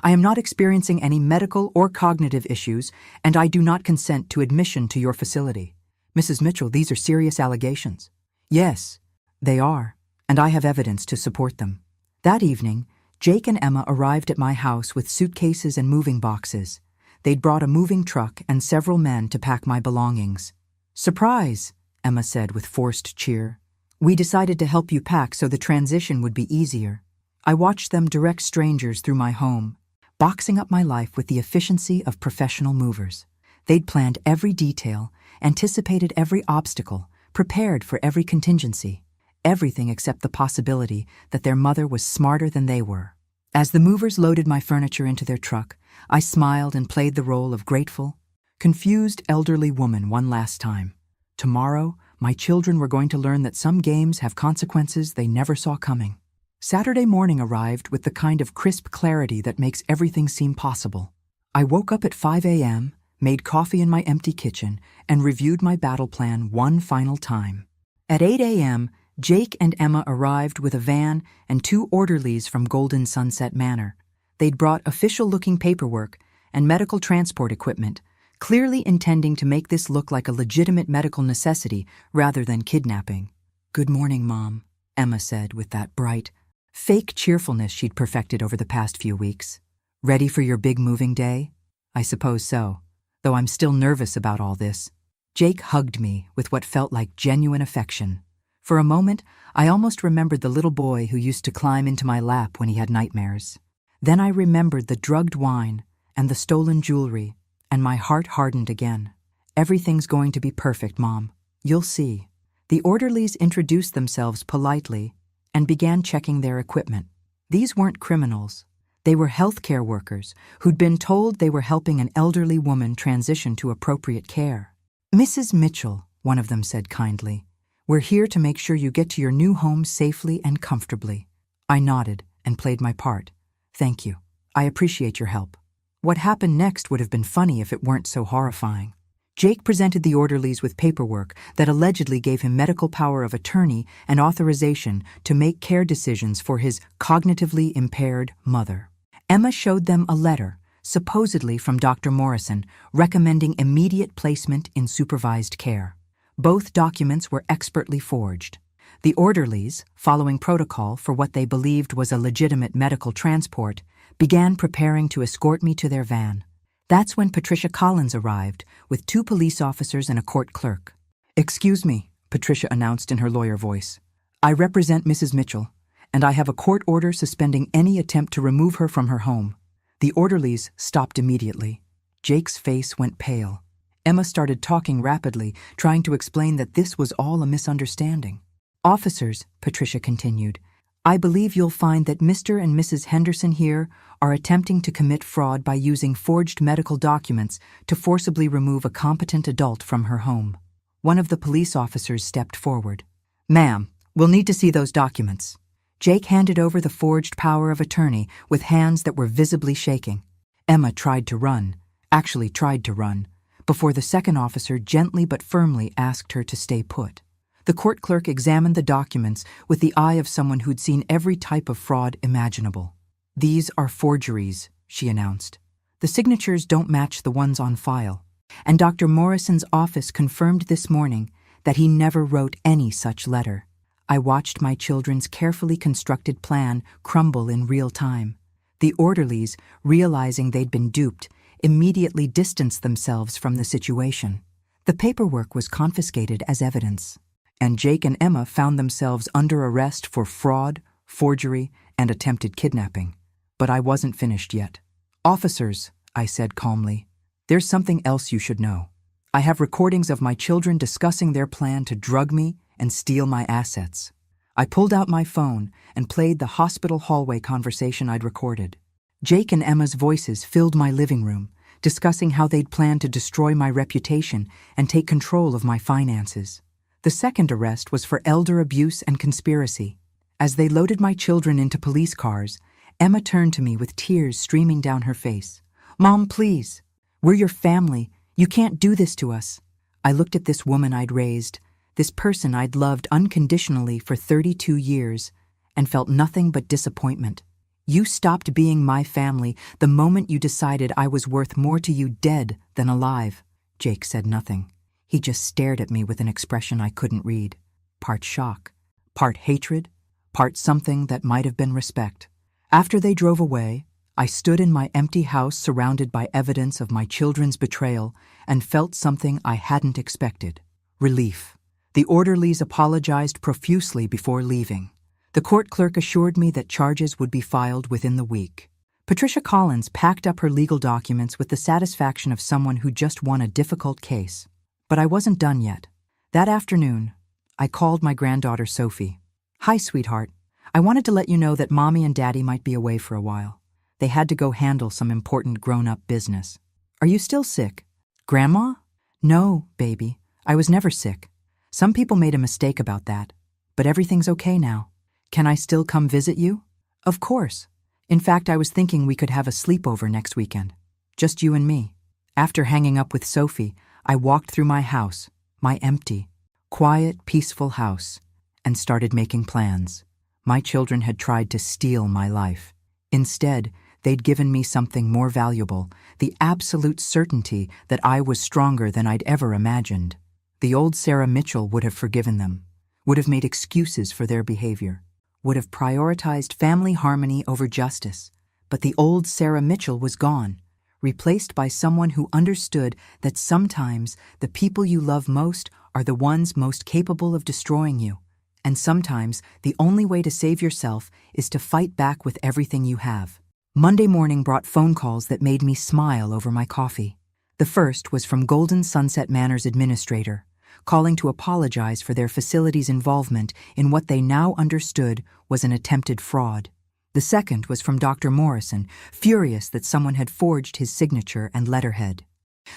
I am not experiencing any medical or cognitive issues, and I do not consent to admission to your facility. Mrs. Mitchell, these are serious allegations. Yes, they are, and I have evidence to support them. That evening, Jake and Emma arrived at my house with suitcases and moving boxes. They'd brought a moving truck and several men to pack my belongings. Surprise, Emma said with forced cheer. We decided to help you pack so the transition would be easier. I watched them direct strangers through my home, boxing up my life with the efficiency of professional movers. They'd planned every detail, anticipated every obstacle, prepared for every contingency. Everything except the possibility that their mother was smarter than they were. As the movers loaded my furniture into their truck, I smiled and played the role of grateful, confused elderly woman one last time. Tomorrow, my children were going to learn that some games have consequences they never saw coming. Saturday morning arrived with the kind of crisp clarity that makes everything seem possible. I woke up at 5 a.m., made coffee in my empty kitchen, and reviewed my battle plan one final time. At 8 a.m., Jake and Emma arrived with a van and 2 orderlies from Golden Sunset Manor. They'd brought official-looking paperwork and medical transport equipment, clearly intending to make this look like a legitimate medical necessity rather than kidnapping. Good morning, Mom, Emma said with that bright, fake cheerfulness she'd perfected over the past few weeks. Ready for your big moving day? I suppose so, though I'm still nervous about all this. Jake hugged me with what felt like genuine affection. For a moment, I almost remembered the little boy who used to climb into my lap when he had nightmares. Then I remembered the drugged wine and the stolen jewelry, and my heart hardened again. Everything's going to be perfect, Mom. You'll see. The orderlies introduced themselves politely and began checking their equipment. These weren't criminals. They were healthcare workers who'd been told they were helping an elderly woman transition to appropriate care. Mrs. Mitchell, one of them said kindly, we're here to make sure you get to your new home safely and comfortably. I nodded and played my part. Thank you. I appreciate your help. What happened next would have been funny if it weren't so horrifying. Jake presented the orderlies with paperwork that allegedly gave him medical power of attorney and authorization to make care decisions for his cognitively impaired mother. Emma showed them a letter, supposedly from Dr. Morrison, recommending immediate placement in supervised care. Both documents were expertly forged. The orderlies, following protocol for what they believed was a legitimate medical transport, began preparing to escort me to their van. That's when Patricia Collins arrived, with 2 police officers and a court clerk. Excuse me, Patricia announced in her lawyer voice. I represent Mrs. Mitchell, and I have a court order suspending any attempt to remove her from her home. The orderlies stopped immediately. Jake's face went pale. Emma started talking rapidly, trying to explain that this was all a misunderstanding. Officers, Patricia continued, I believe you'll find that Mr. and Mrs. Henderson here are attempting to commit fraud by using forged medical documents to forcibly remove a competent adult from her home. One of the police officers stepped forward. Ma'am, we'll need to see those documents. Jake handed over the forged power of attorney with hands that were visibly shaking. Emma tried to run, before the second officer gently but firmly asked her to stay put. The court clerk examined the documents with the eye of someone who'd seen every type of fraud imaginable. These are forgeries, she announced. The signatures don't match the ones on file, and Dr. Morrison's office confirmed this morning that he never wrote any such letter. I watched my children's carefully constructed plan crumble in real time. The orderlies, realizing they'd been duped, immediately distanced themselves from the situation. The paperwork was confiscated as evidence, and Jake and Emma found themselves under arrest for fraud, forgery, and attempted kidnapping. But I wasn't finished yet. Officers, I said calmly, there's something else you should know. I have recordings of my children discussing their plan to drug me and steal my assets. I pulled out my phone and played the hospital hallway conversation I'd recorded. Jake and Emma's voices filled my living room, discussing how they'd planned to destroy my reputation and take control of my finances. The second arrest was for elder abuse and conspiracy. As they loaded my children into police cars, Emma turned to me with tears streaming down her face. Mom, please. We're your family. You can't do this to us. I looked at this woman I'd raised, this person I'd loved unconditionally for 32 years, and felt nothing but disappointment. You stopped being my family the moment you decided I was worth more to you dead than alive. Jake said nothing. He just stared at me with an expression I couldn't read. Part shock, part hatred, part something that might have been respect. After they drove away, I stood in my empty house surrounded by evidence of my children's betrayal and felt something I hadn't expected. Relief. The orderlies apologized profusely before leaving. The court clerk assured me that charges would be filed within the week. Patricia Collins packed up her legal documents with the satisfaction of someone who just won a difficult case. But I wasn't done yet. That afternoon, I called my granddaughter Sophie. Hi, sweetheart. I wanted to let you know that Mommy and Daddy might be away for a while. They had to go handle some important grown-up business. Are you still sick? Grandma? No, baby. I was never sick. Some people made a mistake about that. But everything's okay now. Can I still come visit you? Of course. In fact, I was thinking we could have a sleepover next weekend. Just you and me. After hanging up with Sophie, I walked through my house, my empty, quiet, peaceful house, and started making plans. My children had tried to steal my life. Instead, they'd given me something more valuable, the absolute certainty that I was stronger than I'd ever imagined. The old Sarah Mitchell would have forgiven them, would have made excuses for their behavior, would have prioritized family harmony over justice. But the old Sarah Mitchell was gone, replaced by someone who understood that sometimes the people you love most are the ones most capable of destroying you, and sometimes the only way to save yourself is to fight back with everything you have. Monday morning brought phone calls that made me smile over my coffee. The first was from Golden Sunset Manor's administrator, calling to apologize for their facility's involvement in what they now understood was an attempted fraud. The second was from Dr. Morrison, furious that someone had forged his signature and letterhead.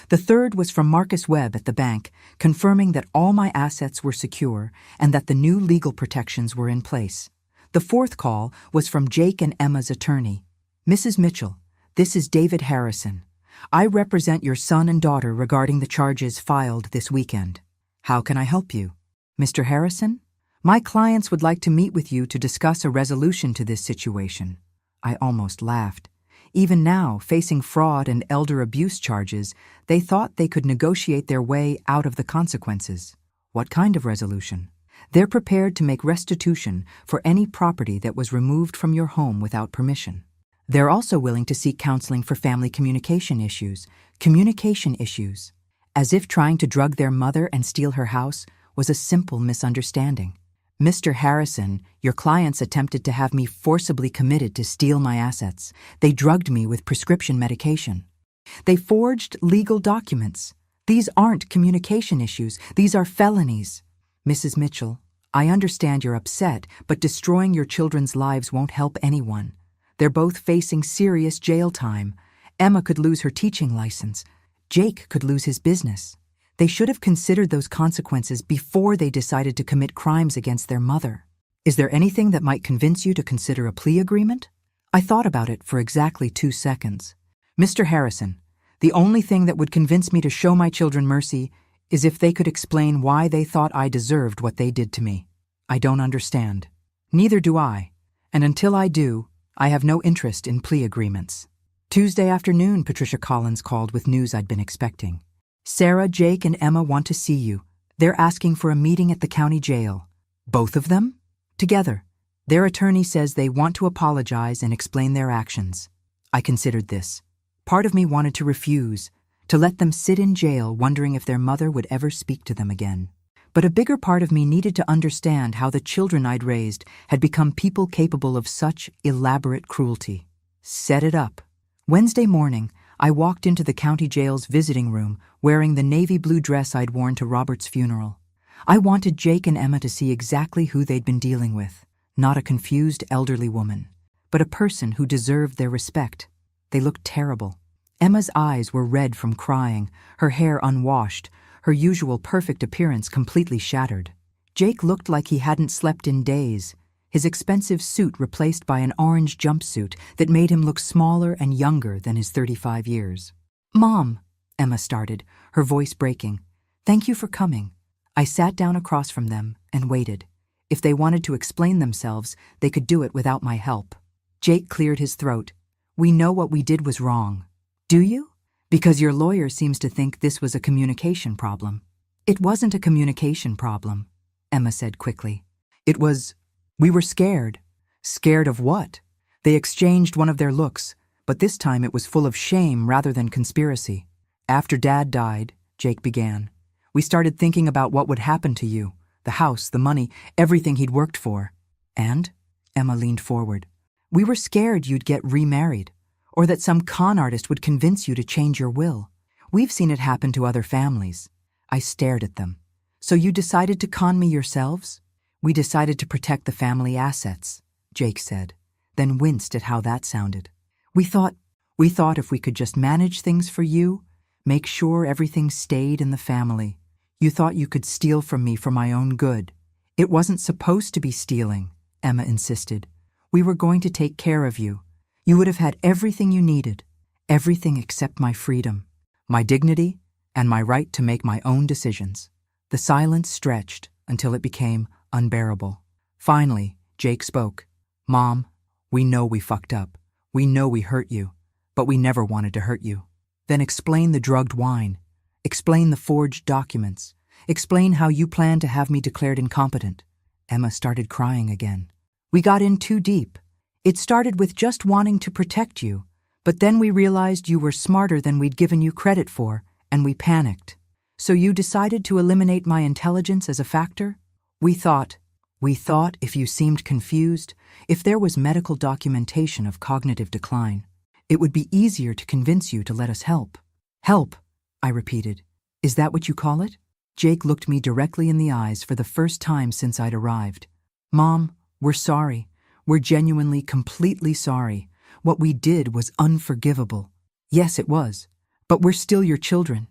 The third was from Marcus Webb at the bank, confirming that all my assets were secure and that the new legal protections were in place. The fourth call was from Jake and Emma's attorney. Mrs. Mitchell, this is David Harrison. I represent your son and daughter regarding the charges filed this weekend. How can I help you? Mr. Harrison? My clients would like to meet with you to discuss a resolution to this situation. I almost laughed. Even now, facing fraud and elder abuse charges, they thought they could negotiate their way out of the consequences. What kind of resolution? They're prepared to make restitution for any property that was removed from your home without permission. They're also willing to seek counseling for family communication issues. As if trying to drug their mother and steal her house was a simple misunderstanding. Mr. Harrison, your clients attempted to have me forcibly committed to steal my assets. They drugged me with prescription medication. They forged legal documents. These aren't communication issues. These are felonies. Mrs. Mitchell, I understand you're upset, but destroying your children's lives won't help anyone. They're both facing serious jail time. Emma could lose her teaching license. Jake could lose his business. They should have considered those consequences before they decided to commit crimes against their mother. Is there anything that might convince you to consider a plea agreement? I thought about it for exactly 2 seconds. Mr. Harrison, the only thing that would convince me to show my children mercy is if they could explain why they thought I deserved what they did to me. I don't understand. Neither do I. And until I do, I have no interest in plea agreements. Tuesday afternoon, Patricia Collins called with news I'd been expecting. Sarah, Jake, and Emma want to see you. They're asking for a meeting at the county jail. Both of them? Together. Their attorney says they want to apologize and explain their actions. I considered this. Part of me wanted to refuse, to let them sit in jail wondering if their mother would ever speak to them again. But a bigger part of me needed to understand how the children I'd raised had become people capable of such elaborate cruelty. Set it up. Wednesday morning, I walked into the county jail's visiting room wearing the navy blue dress I'd worn to Robert's funeral. I wanted Jake and Emma to see exactly who they'd been dealing with. Not a confused elderly woman, but a person who deserved their respect. They looked terrible. Emma's eyes were red from crying, her hair unwashed, her usual perfect appearance completely shattered. Jake looked like he hadn't slept in days, his expensive suit replaced by an orange jumpsuit that made him look smaller and younger than his 35 years. "Mom," Emma started, her voice breaking. "Thank you for coming." I sat down across from them and waited. If they wanted to explain themselves, they could do it without my help. Jake cleared his throat. "We know what we did was wrong." "Do you?" "Because your lawyer seems to think this was a communication problem." "It wasn't a communication problem," Emma said quickly. We were scared." "Scared of what?" They exchanged one of their looks, but this time it was full of shame rather than conspiracy. "After Dad died," Jake began, "we started thinking about what would happen to you, the house, the money, everything he'd worked for." "And?" Emma leaned forward. "We were scared you'd get remarried, or that some con artist would convince you to change your will. We've seen it happen to other families." I stared at them. "So you decided to con me yourselves?" "We decided to protect the family assets," Jake said, then winced at how that sounded. We thought if we could just manage things for you, make sure everything stayed in the family. You thought you could steal from me for my own good." "It wasn't supposed to be stealing," Emma insisted. "We were going to take care of you. You would have had everything you needed, everything except my freedom, my dignity, and my right to make my own decisions." The silence stretched until it became unbearable. Finally, Jake spoke. "Mom, we know we fucked up. We know we hurt you, but we never wanted to hurt you." "Then explain the drugged wine. Explain the forged documents. Explain how you plan to have me declared incompetent." Emma started crying again. "We got in too deep. It started with just wanting to protect you, but then we realized you were smarter than we'd given you credit for, and we panicked. So you decided to eliminate my intelligence as a factor? We thought if you seemed confused, if there was medical documentation of cognitive decline, it would be easier to convince you to let us help." "Help," I repeated. "Is that what you call it?" Jake looked me directly in the eyes for the first time since I'd arrived. "Mom, we're sorry. We're genuinely, completely sorry. What we did was unforgivable." "Yes, it was. But we're still your children,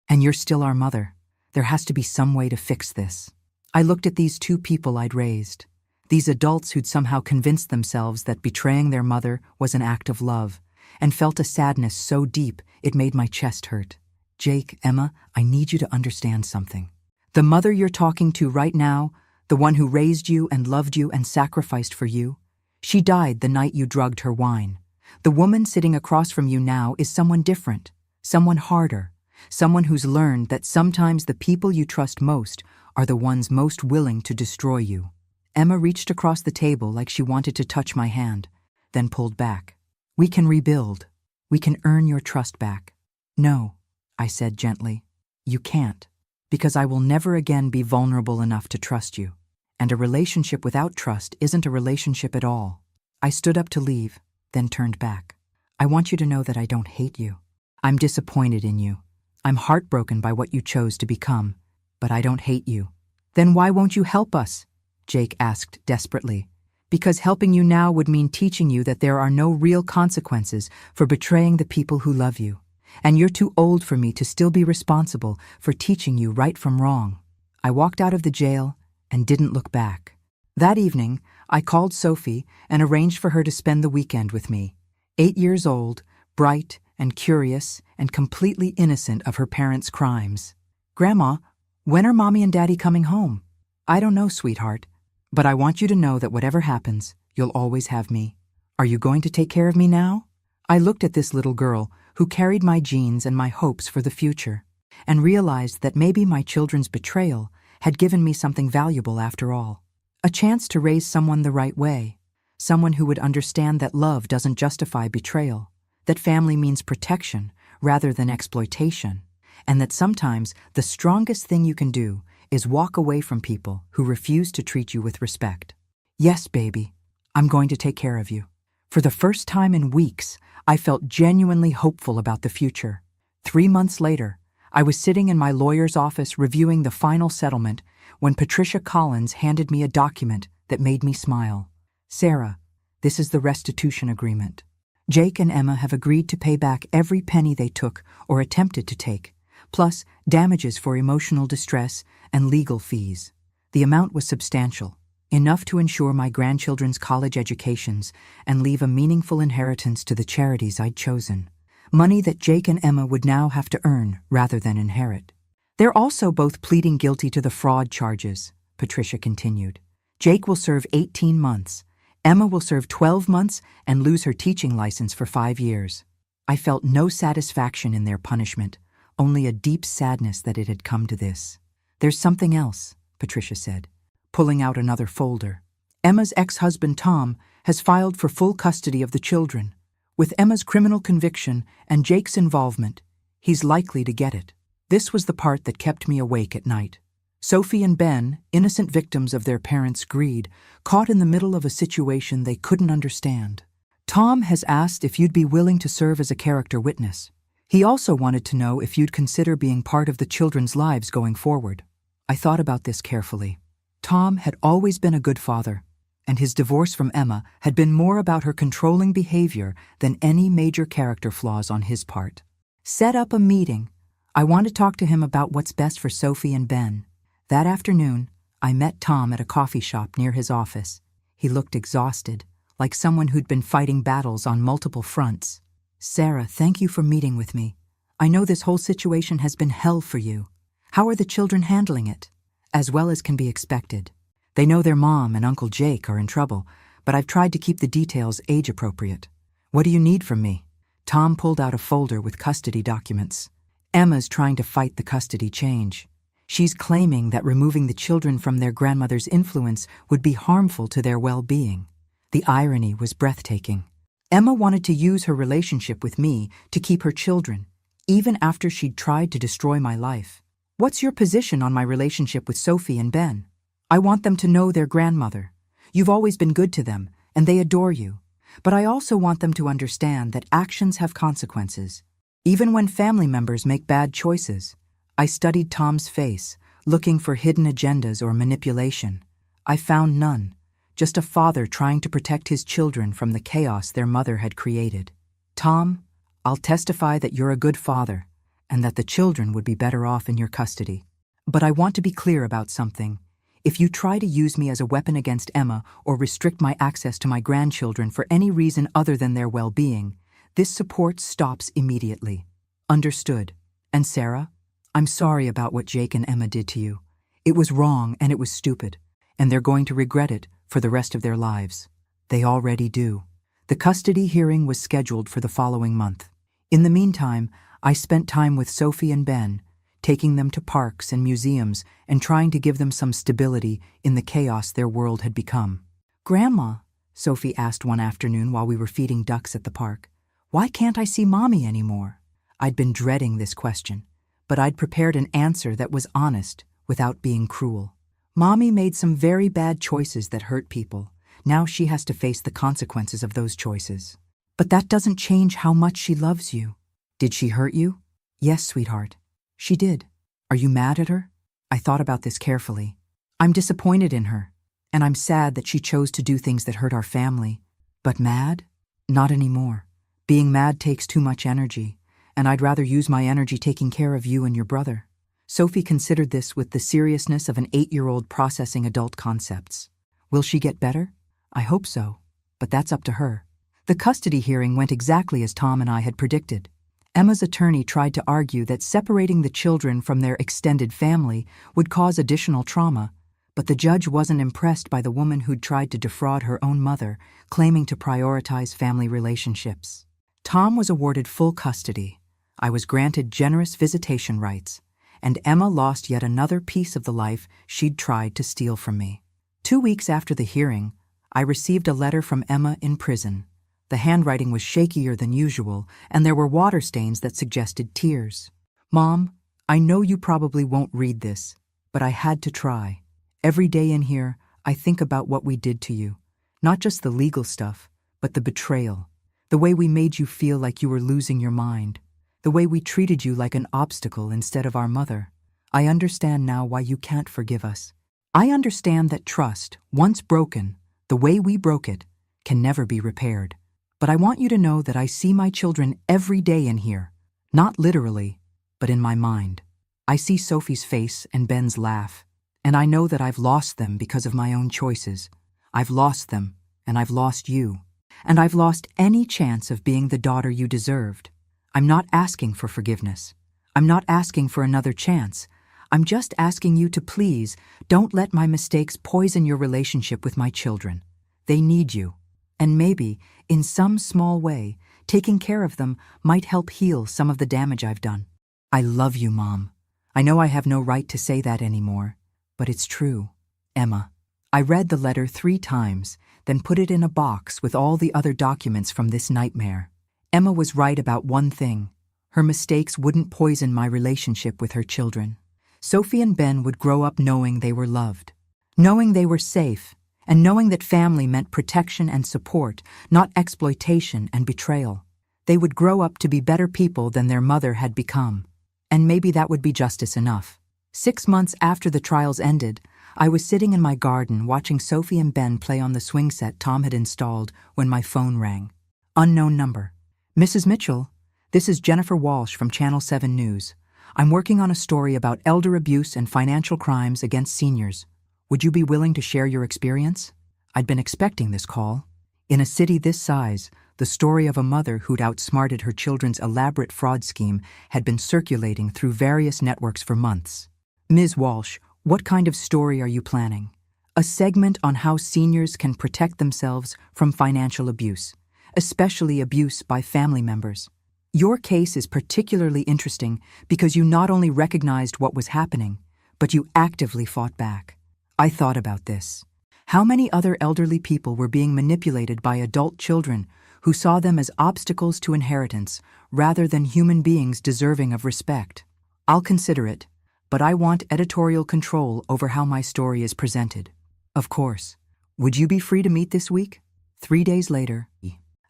and you're still our mother. There has to be some way to fix this." I looked at these 2 people I'd raised, these adults who'd somehow convinced themselves that betraying their mother was an act of love, and felt a sadness so deep it made my chest hurt. "Jake, Emma, I need you to understand something. The mother you're talking to right now, the one who raised you and loved you and sacrificed for you, she died the night you drugged her wine. The woman sitting across from you now is someone different, someone harder, someone who's learned that sometimes the people you trust most are the ones most willing to destroy you." Emma reached across the table like she wanted to touch my hand, then pulled back. "We can rebuild. We can earn your trust back." "No," I said gently. "You can't, because I will never again be vulnerable enough to trust you. And a relationship without trust isn't a relationship at all." I stood up to leave, then turned back. "I want you to know that I don't hate you. I'm disappointed in you. I'm heartbroken by what you chose to become. But I don't hate you. Then why won't you help us? Jake asked desperately. Because helping you now would mean teaching you that there are no real consequences for betraying the people who love you. And you're too old for me to still be responsible for teaching you right from wrong. I walked out of the jail and didn't look back. That evening, I called Sophie and arranged for her to spend the weekend with me. 8 years old, bright and curious and completely innocent of her parents' crimes. Grandma, when are Mommy and Daddy coming home? I don't know, sweetheart, but I want you to know that whatever happens, you'll always have me. Are you going to take care of me now? I looked at this little girl who carried my genes and my hopes for the future, and realized that maybe my children's betrayal had given me something valuable after all. A chance to raise someone the right way, someone who would understand that love doesn't justify betrayal, that family means protection rather than exploitation, and that sometimes the strongest thing you can do is walk away from people who refuse to treat you with respect. Yes, baby, I'm going to take care of you. For the first time in weeks, I felt genuinely hopeful about the future. 3 months later, I was sitting in my lawyer's office reviewing the final settlement when Patricia Collins handed me a document that made me smile. Sarah, this is the restitution agreement. Jake and Emma have agreed to pay back every penny they took or attempted to take, plus damages for emotional distress and legal fees. The amount was substantial, enough to ensure my grandchildren's college educations and leave a meaningful inheritance to the charities I'd chosen. Money that Jake and Emma would now have to earn rather than inherit. They're also both pleading guilty to the fraud charges, Patricia continued. Jake will serve 18 months. Emma will serve 12 months and lose her teaching license for 5 years. I felt no satisfaction in their punishment, only a deep sadness that it had come to this. There's something else, Patricia said, pulling out another folder. Emma's ex-husband, Tom, has filed for full custody of the children. With Emma's criminal conviction and Jake's involvement, he's likely to get it. This was the part that kept me awake at night. Sophie and Ben, innocent victims of their parents' greed, caught in the middle of a situation they couldn't understand. Tom has asked if you'd be willing to serve as a character witness. He also wanted to know if you'd consider being part of the children's lives going forward. I thought about this carefully. Tom had always been a good father, and his divorce from Emma had been more about her controlling behavior than any major character flaws on his part. Set up a meeting. I want to talk to him about what's best for Sophie and Ben. That afternoon, I met Tom at a coffee shop near his office. He looked exhausted, like someone who'd been fighting battles on multiple fronts. Sarah, thank you for meeting with me. I know this whole situation has been hell for you. How are the children handling it? As well as can be expected. They know their mom and Uncle Jake are in trouble, but I've tried to keep the details age-appropriate. What do you need from me? Tom pulled out a folder with custody documents. Emma's trying to fight the custody change. She's claiming that removing the children from their grandmother's influence would be harmful to their well-being. The irony was breathtaking. Emma wanted to use her relationship with me to keep her children, even after she'd tried to destroy my life. What's your position on my relationship with Sophie and Ben? I want them to know their grandmother. You've always been good to them, and they adore you. But I also want them to understand that actions have consequences, even when family members make bad choices. I studied Tom's face, looking for hidden agendas or manipulation. I found none, just a father trying to protect his children from the chaos their mother had created. Tom, I'll testify that you're a good father, and that the children would be better off in your custody. But I want to be clear about something. If you try to use me as a weapon against Emma or restrict my access to my grandchildren for any reason other than their well-being, this support stops immediately. Understood. And Sarah, I'm sorry about what Jake and Emma did to you. It was wrong and it was stupid, and they're going to regret it for the rest of their lives. They already do. The custody hearing was scheduled for the following month. In the meantime, I spent time with Sophie and Ben, taking them to parks and museums and trying to give them some stability in the chaos their world had become. Grandma, Sophie asked one afternoon while we were feeding ducks at the park, why can't I see Mommy anymore? I'd been dreading this question, but I'd prepared an answer that was honest without being cruel. Mommy made some very bad choices that hurt people. Now she has to face the consequences of those choices. But that doesn't change how much she loves you. Did she hurt you? Yes, sweetheart. She did. Are you mad at her? I thought about this carefully. I'm disappointed in her, and I'm sad that she chose to do things that hurt our family. But mad? Not anymore. Being mad takes too much energy, and I'd rather use my energy taking care of you and your brother." Sophie considered this with the seriousness of an 8-year-old processing adult concepts. Will she get better? I hope so, but that's up to her. The custody hearing went exactly as Tom and I had predicted. Emma's attorney tried to argue that separating the children from their extended family would cause additional trauma, but the judge wasn't impressed by the woman who'd tried to defraud her own mother, claiming to prioritize family relationships. Tom was awarded full custody. I was granted generous visitation rights, and Emma lost yet another piece of the life she'd tried to steal from me. 2 weeks after the hearing, I received a letter from Emma in prison. The handwriting was shakier than usual, and there were water stains that suggested tears. "Mom, I know you probably won't read this, but I had to try. Every day in here, I think about what we did to you. Not just the legal stuff, but the betrayal. The way we made you feel like you were losing your mind. The way we treated you like an obstacle instead of our mother. I understand now why you can't forgive us. I understand that trust, once broken, the way we broke it, can never be repaired. But I want you to know that I see my children every day in here. Not literally, but in my mind. I see Sophie's face and Ben's laugh, and I know that I've lost them because of my own choices. I've lost them, and I've lost you. And I've lost any chance of being the daughter you deserved. I'm not asking for forgiveness. I'm not asking for another chance. I'm just asking you to please don't let my mistakes poison your relationship with my children. They need you. And maybe, in some small way, taking care of them might help heal some of the damage I've done. I love you, Mom. I know I have no right to say that anymore, but it's true. Emma." I read the letter 3 times, then put it in a box with all the other documents from this nightmare. Emma was right about one thing. Her mistakes wouldn't poison my relationship with her children. Sophie and Ben would grow up knowing they were loved, knowing they were safe, and knowing that family meant protection and support, not exploitation and betrayal. They would grow up to be better people than their mother had become. And maybe that would be justice enough. 6 months after the trials ended, I was sitting in my garden watching Sophie and Ben play on the swing set Tom had installed when my phone rang. Unknown number. "Mrs. Mitchell, this is Jennifer Walsh from Channel 7 News. I'm working on a story about elder abuse and financial crimes against seniors. Would you be willing to share your experience?" I'd been expecting this call. In a city this size, the story of a mother who'd outsmarted her children's elaborate fraud scheme had been circulating through various networks for months. "Ms. Walsh, what kind of story are you planning?" "A segment on how seniors can protect themselves from financial abuse, especially abuse by family members. Your case is particularly interesting because you not only recognized what was happening, but you actively fought back." I thought about this. How many other elderly people were being manipulated by adult children who saw them as obstacles to inheritance rather than human beings deserving of respect? I'll consider it, but I want editorial control over how my story is presented. Of course. Would you be free to meet this week? 3 days later,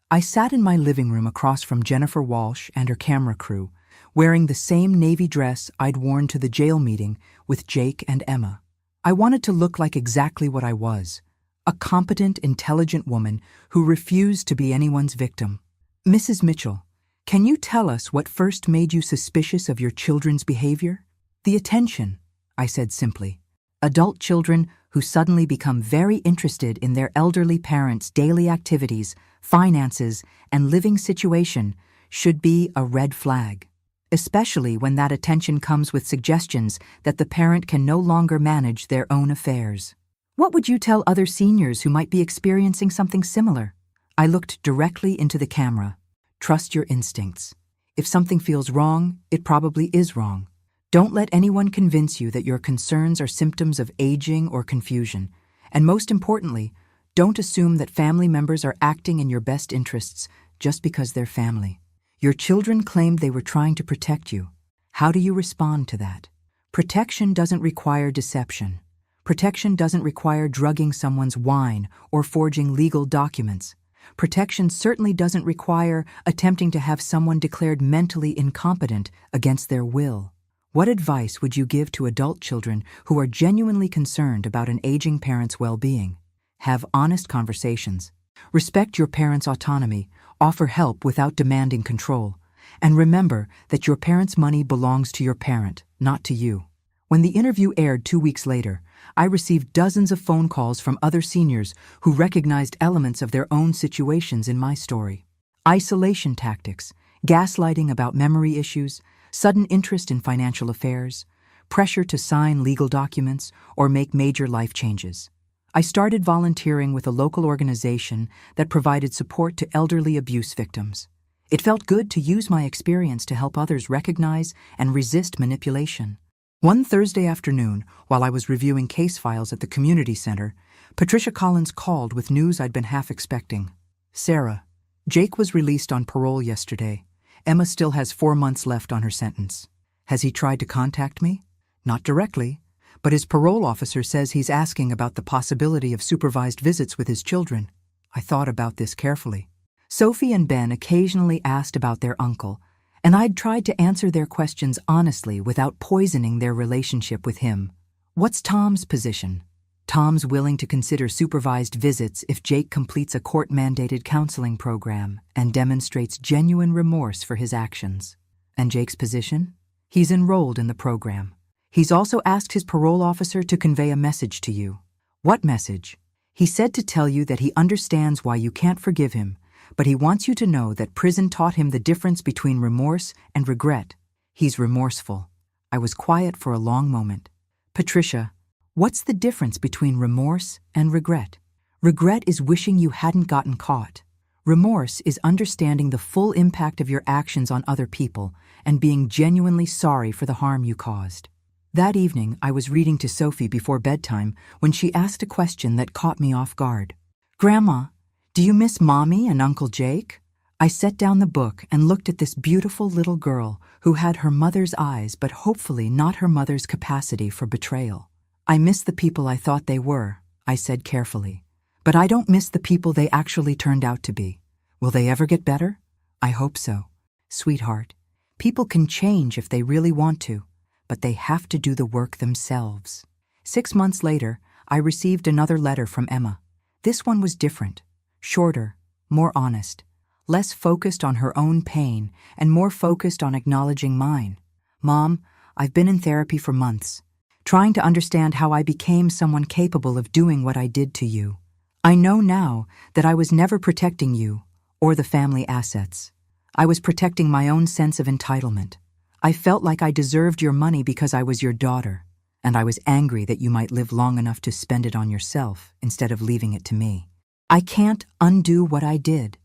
I sat in my living room across from Jennifer Walsh and her camera crew, wearing the same navy dress I'd worn to the jail meeting with Jake and Emma. I wanted to look like exactly what I was, a competent, intelligent woman who refused to be anyone's victim. "Mrs. Mitchell, can you tell us what first made you suspicious of your children's behavior?" "The attention," I said simply. Adult children who suddenly become very interested in their elderly parents' daily activities, finances, and living situation should be a red flag, especially when that attention comes with suggestions that the parent can no longer manage their own affairs. What would you tell other seniors who might be experiencing something similar? I looked directly into the camera. Trust your instincts. If something feels wrong, it probably is wrong. Don't let anyone convince you that your concerns are symptoms of aging or confusion. And most importantly, don't assume that family members are acting in your best interests just because they're family. Your children claimed they were trying to protect you. How do you respond to that? Protection doesn't require deception. Protection doesn't require drugging someone's wine or forging legal documents. Protection certainly doesn't require attempting to have someone declared mentally incompetent against their will. What advice would you give to adult children who are genuinely concerned about an aging parent's well-being? Have honest conversations. Respect your parents' autonomy, offer help without demanding control, and remember that your parent's money belongs to your parent, not to you. When the interview aired 2 weeks later, I received dozens of phone calls from other seniors who recognized elements of their own situations in my story. Isolation tactics, gaslighting about memory issues, sudden interest in financial affairs, pressure to sign legal documents or make major life changes. I started volunteering with a local organization that provided support to elderly abuse victims. It felt good to use my experience to help others recognize and resist manipulation. One Thursday afternoon, while I was reviewing case files at the community center, Patricia Collins called with news I'd been half expecting. "Sarah, Jake was released on parole yesterday. Emma still has 4 months left on her sentence. Has he tried to contact me? Not directly, but his parole officer says he's asking about the possibility of supervised visits with his children." I thought about this carefully. Sophie and Ben occasionally asked about their uncle, and I'd tried to answer their questions honestly without poisoning their relationship with him. What's Tom's position? Tom's willing to consider supervised visits if Jake completes a court-mandated counseling program and demonstrates genuine remorse for his actions. And Jake's position? He's enrolled in the program. He's also asked his parole officer to convey a message to you. What message? He said to tell you that he understands why you can't forgive him, but he wants you to know that prison taught him the difference between remorse and regret. He's remorseful. I was quiet for a long moment. Patricia, what's the difference between remorse and regret? Regret is wishing you hadn't gotten caught. Remorse is understanding the full impact of your actions on other people and being genuinely sorry for the harm you caused. That evening, I was reading to Sophie before bedtime when she asked a question that caught me off guard. "Grandma, do you miss Mommy and Uncle Jake?" I set down the book and looked at this beautiful little girl who had her mother's eyes but hopefully not her mother's capacity for betrayal. "I miss the people I thought they were," I said carefully. "But I don't miss the people they actually turned out to be. Will they ever get better?" "I hope so. Sweetheart, people can change if they really want to, but they have to do the work themselves." 6 months later, I received another letter from Emma. This one was different, shorter, more honest, less focused on her own pain and more focused on acknowledging mine. "Mom, I've been in therapy for months, trying to understand how I became someone capable of doing what I did to you. I know now that I was never protecting you or the family assets. I was protecting my own sense of entitlement. I felt like I deserved your money because I was your daughter, and I was angry that you might live long enough to spend it on yourself instead of leaving it to me. I can't undo what I did.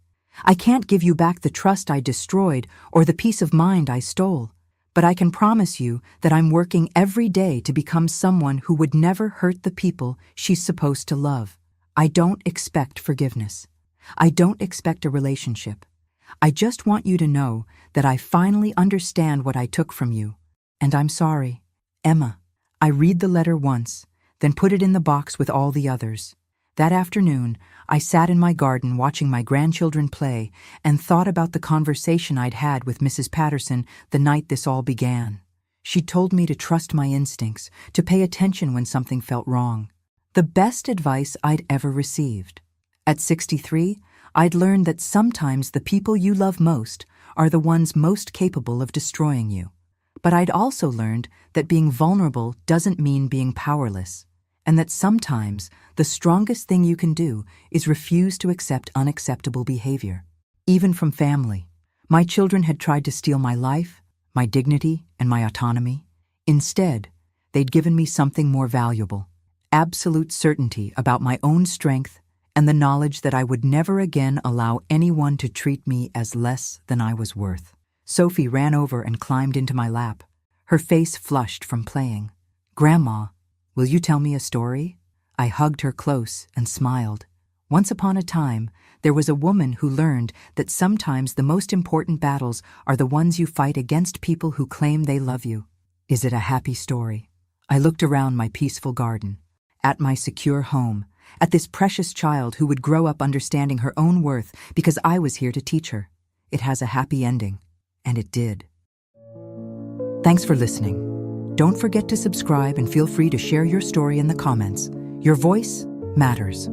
I can't give you back the trust I destroyed or the peace of mind I stole, but I can promise you that I'm working every day to become someone who would never hurt the people she's supposed to love. I don't expect forgiveness. I don't expect a relationship. I just want you to know that I finally understand what I took from you, and I'm sorry. Emma." I read the letter once, then put it in the box with all the others. That afternoon, I sat in my garden watching my grandchildren play and thought about the conversation I'd had with Mrs. Patterson the night this all began. She told me to trust my instincts, to pay attention when something felt wrong. The best advice I'd ever received. At 63, I'd learned that sometimes the people you love most are the ones most capable of destroying you. But I'd also learned that being vulnerable doesn't mean being powerless, and that sometimes the strongest thing you can do is refuse to accept unacceptable behavior, even from family. My children had tried to steal my life, my dignity, and my autonomy. Instead, they'd given me something more valuable: absolute certainty about my own strength and the knowledge that I would never again allow anyone to treat me as less than I was worth. Sophie ran over and climbed into my lap, her face flushed from playing. "Grandma, will you tell me a story?" I hugged her close and smiled. Once upon a time, there was a woman who learned that sometimes the most important battles are the ones you fight against people who claim they love you. Is it a happy story? I looked around my peaceful garden, at my secure home, at this precious child who would grow up understanding her own worth because I was here to teach her. It has a happy ending, and it did. Thanks for listening. Don't forget to subscribe and feel free to share your story in the comments. Your voice matters.